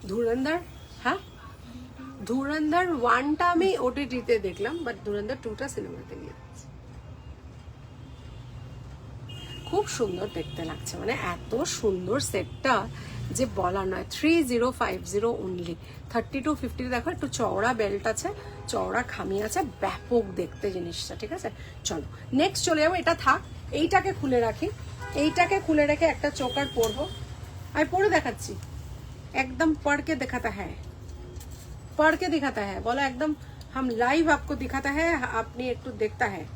ধুরন্ধর, হ্যাঁ, ধুরন্ধর 1টা আমি ওটিটিতে দেখলাম, বাট ধুরন্ধর 2টা সিনেমাতে গিয়ে দেখছি। খুব সুন্দর দেখতে লাগছে, মানে এত সুন্দর সেটটা যে বলা নয়। 3050 অনলি। 3250 দেখো, একটু চওড়া বেল্ট আছে, চওড়া খামি আছে, ব্যাপক দেখতে জিনিসটা। ঠিক আছে, চলো নেক্সট চলে যাবো। এটা থাক, এইটাকে খুলে রাখি। এইটাকে খুলে রেখে একটা চোকার পরবো। আমি পরে দেখাচ্ছি। একদম পড়কে দেখাতা হ্যাঁ, পড়কে দিখাতা হ্যাঁ, বলো একদম। हम लाइव आपको दिखाता है, আপনি একটু দেখতা হ্যাঁ।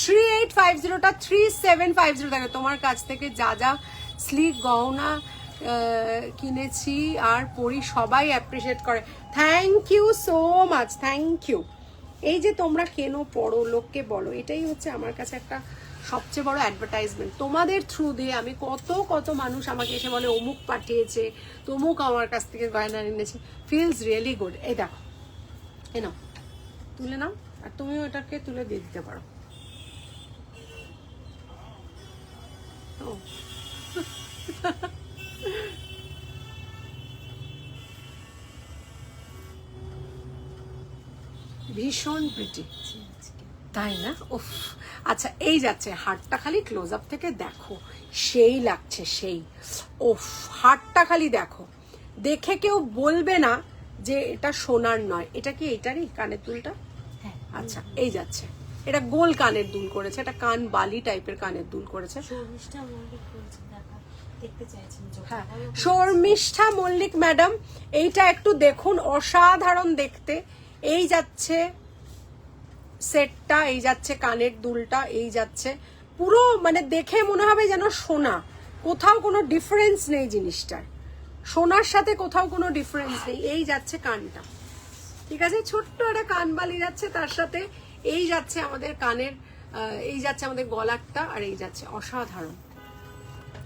3850টা 3750 থাকে। তোমার কাছ থেকে যা যা স্লিক গহনা কিনেছি আর পরি, সবাই অ্যাপ্রিসিয়েট করে। Thank you so much, thank you. এই যে তোমরা কেন পড়ো, লোককে বলো, এটাই হচ্ছে আমার কাছে একটা সবচেয়ে বড় অ্যাডভার্টাইজমেন্ট। তোমাদের থ্রু দিয়ে আমি কত মানুষ আমাকে এসে বলে অমুক পাঠিয়েছে, তমুক আমার কাছ থেকে গয়না এনেছে। Feels really good. এই দেখো, এ নাও, তুলে নাও, আর তুমিও এটাকে তুলে দিয়ে দিতে পারো। ভীষণ প্রিটি। তাই না? উফ। আচ্ছা এই যাচ্ছে, হাতটা খালি ক্লোজ আপ থেকে দেখো, সেই লাগছে সেই। উফ, হাতটা খালি দেখো, দেখে কেউ বলবে না যে এটা সোনার নয়। এটা কি এটারই কানের দুলটা? আচ্ছা এই যাচ্ছে, এটা গোল কানের দুল করেছে, এটা কান বালি টাইপের কানের দুল করেছে। হ্যাঁ, শর্মিষ্ঠা মল্লিক ম্যাডাম, এইটা একটু দেখুন, অসাধারণ দেখতে। এই যাচ্ছে সেটটা, এই যাচ্ছে কানের দুলটা, এই যাচ্ছে পুরো, মানে দেখে মনে হবে যেন সোনা, কোথাও কোনো ডিফারেন্স নেই জিনিসটার, সোনার সাথে কোথাও কোনো ডিফারেন্স নেই। এই যাচ্ছে কানটা, ঠিক আছে, ছোট্ট একটা কানবালি যাচ্ছে, তার সাথে এই যাচ্ছে আমাদের কানের, এই যাচ্ছে আমাদের গলারটা, আর এই যাচ্ছে, অসাধারণ।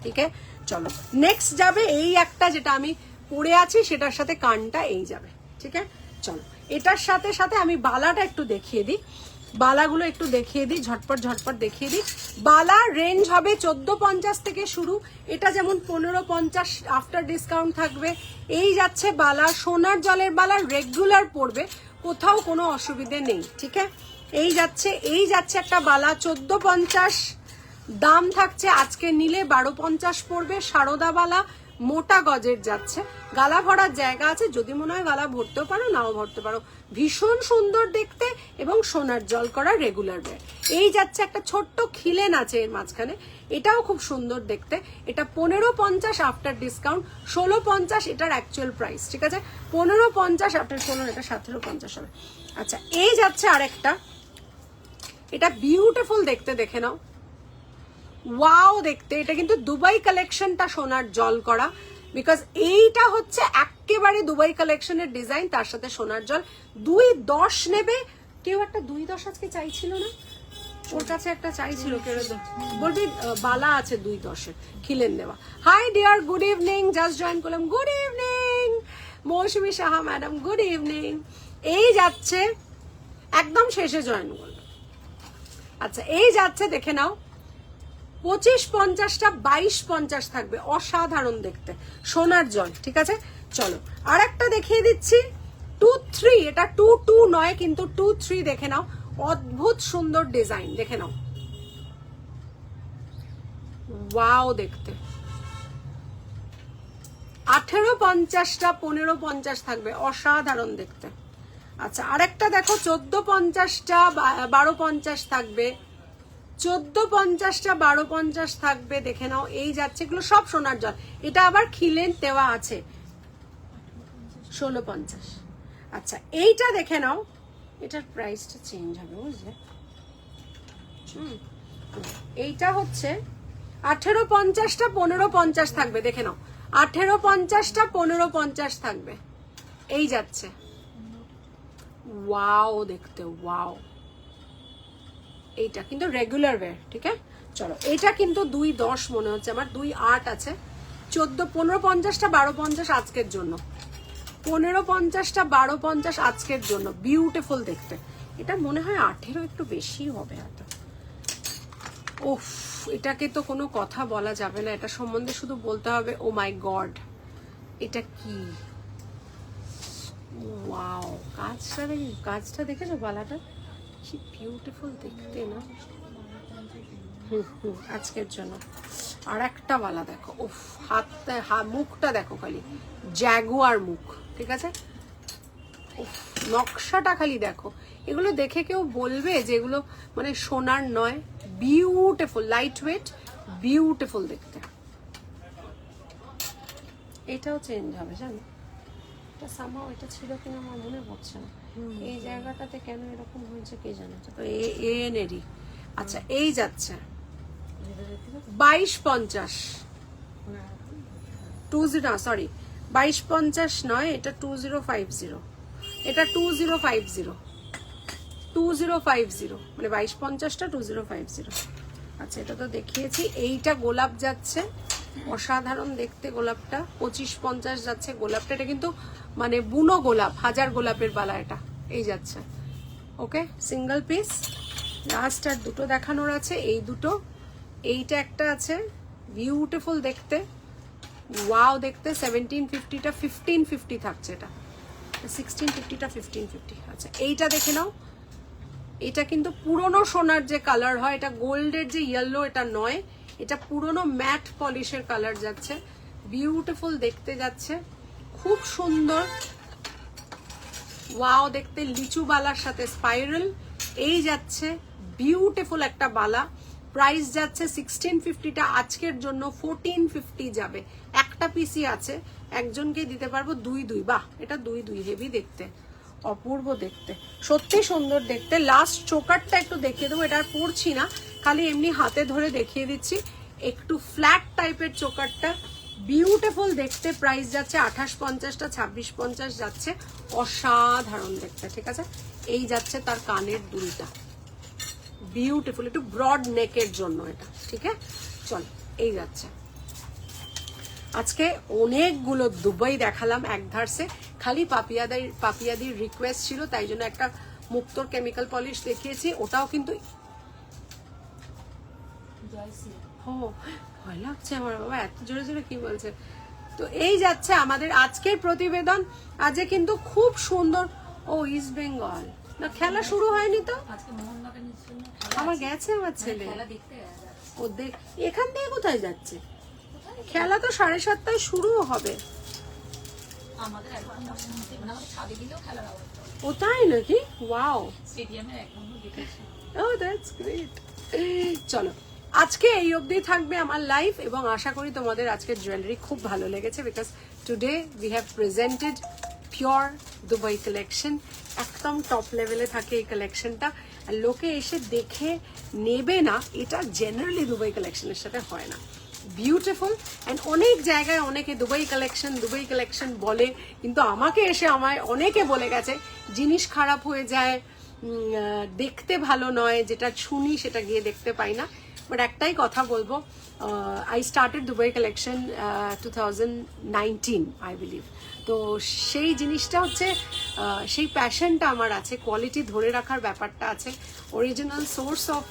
ঠিক আছে, চলো নেক্সট যাবে এই একটা যেটা আমি পরে আছি, সেটার সাথে কানটা এই যাবে। ঠিক আছে, চলো এটার সাথে সাথে আমি বালাটা একটু দেখিয়ে দিই, বালাগুলো একটু দেখিয়ে দিই, ঝটপট ঝটপট দেখিয়ে দিই। বালা রেঞ্জ হবে 1450 থেকে শুরু, এটা যেমন 1550 আফটার ডিসকাউন্ট থাকবে। এই যাচ্ছে বালা, সোনার জলের বালা, রেগুলার পড়বে, কোথাও কোনো অসুবিধে নেই। ঠিক আছে, এই যাচ্ছে একটা বালা 1450, দাম থাকছে আজকে নিলে 1250 পড়বে। সারদা বালা, মোটা গজের যাচ্ছে, গালা ভরার জায়গা আছে, যদি মনে হয় গালা ভরতেও পারো, নাও ভরতে পারো, ভীষণ সুন্দর দেখতে এবং সোনার জল করা রেগুলার ওয়্যার। এই যাচ্ছে একটা ছোট্ট খিলেন আছে এর মাঝখানে, এটাও খুব সুন্দর দেখতে। এটা 1550 আফটার ডিসকাউন্ট, 1650 এটার অ্যাকচুয়াল প্রাইস। ঠিক আছে, 1550 আফটার 16, এটা 1750 হবে। আচ্ছা এই যাচ্ছে আরেকটা, এটা বিউটিফুল দেখতে, দেখে নাও, ওয়াও দেখতে। এটা কিন্তু দুবাই কালেকশনটা সোনার জল করা, বিকজ এইটা হচ্ছে একেবারে দুবাই কালেকশনের ডিজাইন, তার সাথে সোনার জল। 210 নেবে কেউ, একটা 210 আজকে চাইছিল না, ওর কাছে একটা চাইছিল কেউ, বলবি বালা আছে 210-এর খিলেন দেওয়া। High deer, good evening, just join করলাম, গুড ইভিনিং মৌসুমী সাহা ম্যাডাম, গুড ইভিনিং। এই যাচ্ছে একদম শেষে জয়েন করলাম। আচ্ছা এই যাচ্ছে, দেখে নাও, 2550টা 2250 থাকবে, অসাধারণ দেখতে, সোনার জল। ঠিক আছে, চলো আর একটা দেখিয়ে দিচ্ছি, 23, এটা 22 নয় কিন্তু 23, দেখে নাও, অদ্ভুত সুন্দর ডিজাইন, দেখে নাও, ওয়াও দেখতে। 1850টা 1550 থাকবে, অসাধারণ দেখতে। আচ্ছা আরেকটা দেখো, 1450টা 1250 থাকবে, 1450টা 1250 থাকবে, দেখে নাও। এই যাচ্ছে, এগুলো সব সোনার জল, এটা আবার খিলেন দেওয়া আছে, 1650। আচ্ছা এইটা দেখে নাও, এটার প্রাইসটা চেঞ্জ হবে বুঝলে, এইটা হচ্ছে 1850টা 1550 থাকবে, দেখে নাও, 1850টা 1550 থাকবে। এই যাচ্ছে, ওয়াও দেখতে, ওয়াও। এইটা কিন্তু রেগুলার ওয়্যার। ঠিক আছে, চলো এটা কিন্তু 210 মনে হচ্ছে আমার, 28 আছে, 1550টা 1250 আজকের জন্য, 1550টা 1250 আজকের জন্য, বিউটিফুল দেখতে। এটা মনে হয় 18 একটু বেশি হবে হয়তো। ওফ, এটাকে তো কোনো কথা বলা যাবে না, এটা সম্বন্ধে শুধু বলতে হবে ও মাই গড, এটা কি, ওয়াও, কাজটা দেখেছো বালাটা, কি বিউটিফুল দেখতে না। আজকের জন্য আর একটা বালা দেখো, উফ, মুখটা দেখো খালি, জ্যাগুয়ার মুখ। ঠিক আছে, উফ, নকশাটা খালি দেখো, এগুলো দেখে কেউ বলবে যে এগুলো মানে সোনার নয়, বিউটিফুল, লাইট ওয়েট, বিউটিফুল দেখতে। এটাও চেঞ্জ হবে জানো, এটা সামহাও এটা ছিল কিনা আমার মনে পড়ছে না, এই জায়গাটাতে কেন এরকম হয়েছে কে জানে, তো এনেরই। আচ্ছা এই যাচ্ছে 2250, 2250 নয়, এটা 2050, এটা 2050 মানে 2250টা 2050। আচ্ছা এটা তো দেখিয়েছি। এইটা গোলাপ যাচ্ছে, অসাধারণ দেখতে গোলাপটা, 2550 যাচ্ছে গোলাপটা, এটা কিন্তু মানে বুনো গোলাপ, হাজার গোলাপের বালা এটা। এই যাচ্ছে, ওকে, সিঙ্গেল পিস। লাস্ট আর দুটো দেখানোর আছে, এই দুটো, এইটা একটা আছে, বিউটিফুল দেখতে, ওয়াও দেখতে, 1750টা 1550 থাকছে, এটা 1650টা 1550। আচ্ছা এইটা দেখে নাও, এটা কিন্তু পুরনো সোনার যে কালার হয়, এটা গোল্ডের যে ইয়েলো এটা নয়, এটা পুরনো ম্যাট পলিশের কালার যাচ্ছে, বিউটিফুল দেখতে যাচ্ছে, খুব সুন্দর। ওয়াও দেখতে, লিচু বালার সাথে স্পাইরাল, এই যাচ্ছে বিউটিফুল একটা বালা। প্রাইস যাচ্ছে 1650, আজকের জন্য 1450 যাবে। একটা পিসি আছে, একজনকে দিতে পারবো 2 বাহ এটা 2 হেভি দেখতে, অপূর্ব দেখতে, সত্যি সুন্দর দেখতে। লাস্ট চোকারটা একটু দেখিয়ে দেবো, এটা আর পরছি না, খালি এমনি হাতে ধরে দেখিয়ে দিচ্ছি। একটু ফ্ল্যাট টাইপের চোকারটা, বিউটিফুল দেখতে। প্রাইস যাচ্ছে 2850টা 2650 যাচ্ছে, অসাধারণ দেখতে। ঠিক আছে, এই যাচ্ছে তার কানের দুলটা, বিউটিফুল, একটু ব্রড নেকের জন্য এটা। ঠিক আছে, চল এই যাচ্ছে। আজকে অনেকগুলো দুবাই দেখালাম একধারসে, খালি পাপিয়াদির রিকোয়েস্ট ছিল, তাই জন্য একটা মুক্তোর কেমিক্যাল পলিশ দেখিয়েছি, ওটাও কিন্তু ভয় লাগছে আমার, বাবা এত জোরে জোরে কি বলছে। তো এই যাচ্ছে আমাদের আজকের প্রতিবেদন। আজকে কিন্তু খুব সুন্দর। ও ইস্ট বেঙ্গল না, খেলা শুরু হয়নি তো? আমার গেছে আমার ছেলে, ও দেখ এখান থেকে কোথায় যাচ্ছে? খেলা তো 7:30টায় শুরু হবে। ও তাই নাকি? ওয়াও, ও দ্যাটস গ্রেট। চলো আজকে এই অবধি থাকবে আমার লাইফ, এবং আশা করি তোমাদের আজকের জুয়েলারি খুব ভালো লেগেছে, because today we have presented pure Dubai collection. একদম টপ লেভেলে থাকে এই কালেকশনটা, আর লোকে এসে দেখে নেবে না, এটা জেনারেলি দুবাই কালেকশনের সাথে হয় না। বিউটিফুল, অ্যান্ড অনেক জায়গায় অনেকে দুবাই কালেকশন বলে, কিন্তু আমাকে এসে আমায় অনেকে বলে গেছে জিনিস খারাপ হয়ে যায়, দেখতে ভালো নয়, যেটা শুনি সেটা গিয়ে দেখতে পাই না। বাট একটাই কথা বলবো, I started Dubai collection 2019 I believe. তো সেই জিনিসটা হচ্ছে, সেই প্যাশনটা আমার আছে, কোয়ালিটি ধরে রাখার ব্যাপারটা আছে, অরিজিনাল সোর্স অফ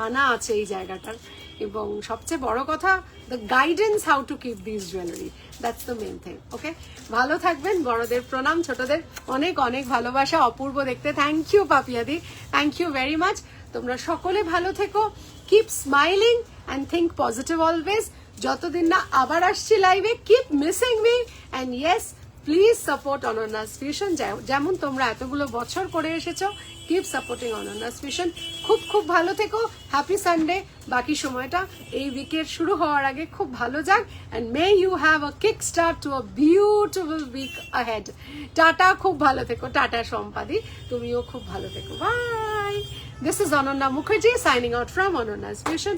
আনা আছে এই জায়গাটার, এবং সবচেয়ে বড় কথা the guidance how to keep this jewellery, that's the main thing. Okay, ভালো থাকবেন, বড়দের প্রণাম, ছোটদের অনেক অনেক ভালোবাসা। অপূর্ব দেখতে, থ্যাংক ইউ পাপিয়াদি, থ্যাংক ইউ ভেরি মাচ। তোমরা সকলে ভালো থেকো, keep smiling and think positive always. যতদিন না আবার আসছি লাইভে, keep missing me, and yes please support Ananya's Fusion, যেমন তোমরা এতগুলো বছর করে এসেছো। Keep supporting Ananya's Fusion. খুব খুব ভালো থেকো, হ্যাপি সানডে। বাকি সময়টা এই উইকের শুরু হওয়ার আগে খুব ভালো যাক, and may you have a kick start to a beautiful week ahead. টাটা, খুব ভালো থেকো। টাটা সম্পাদি, তুমিও খুব ভালো থেকো। Bye. This is Ananya Mukherjee signing out from Anonya's Fusion.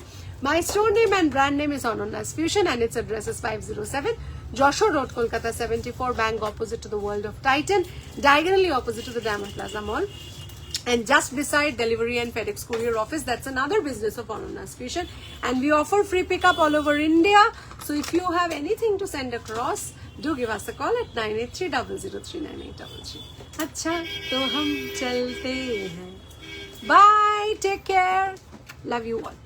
My store name and brand name is Anonya's Fusion, and its address is 507 Joshua Road, Kolkata 74, bank opposite to the World of Titan, diagonally opposite to the Diamond Plaza Mall, and just beside delivery and FedEx courier office. That's another business of Anonya's Fusion, and we offer free pickup all over India. So if you have anything to send across, do give us a call at 9830039833. अच्छा तो हम चलते हैं. Bye. Take care. Love you all.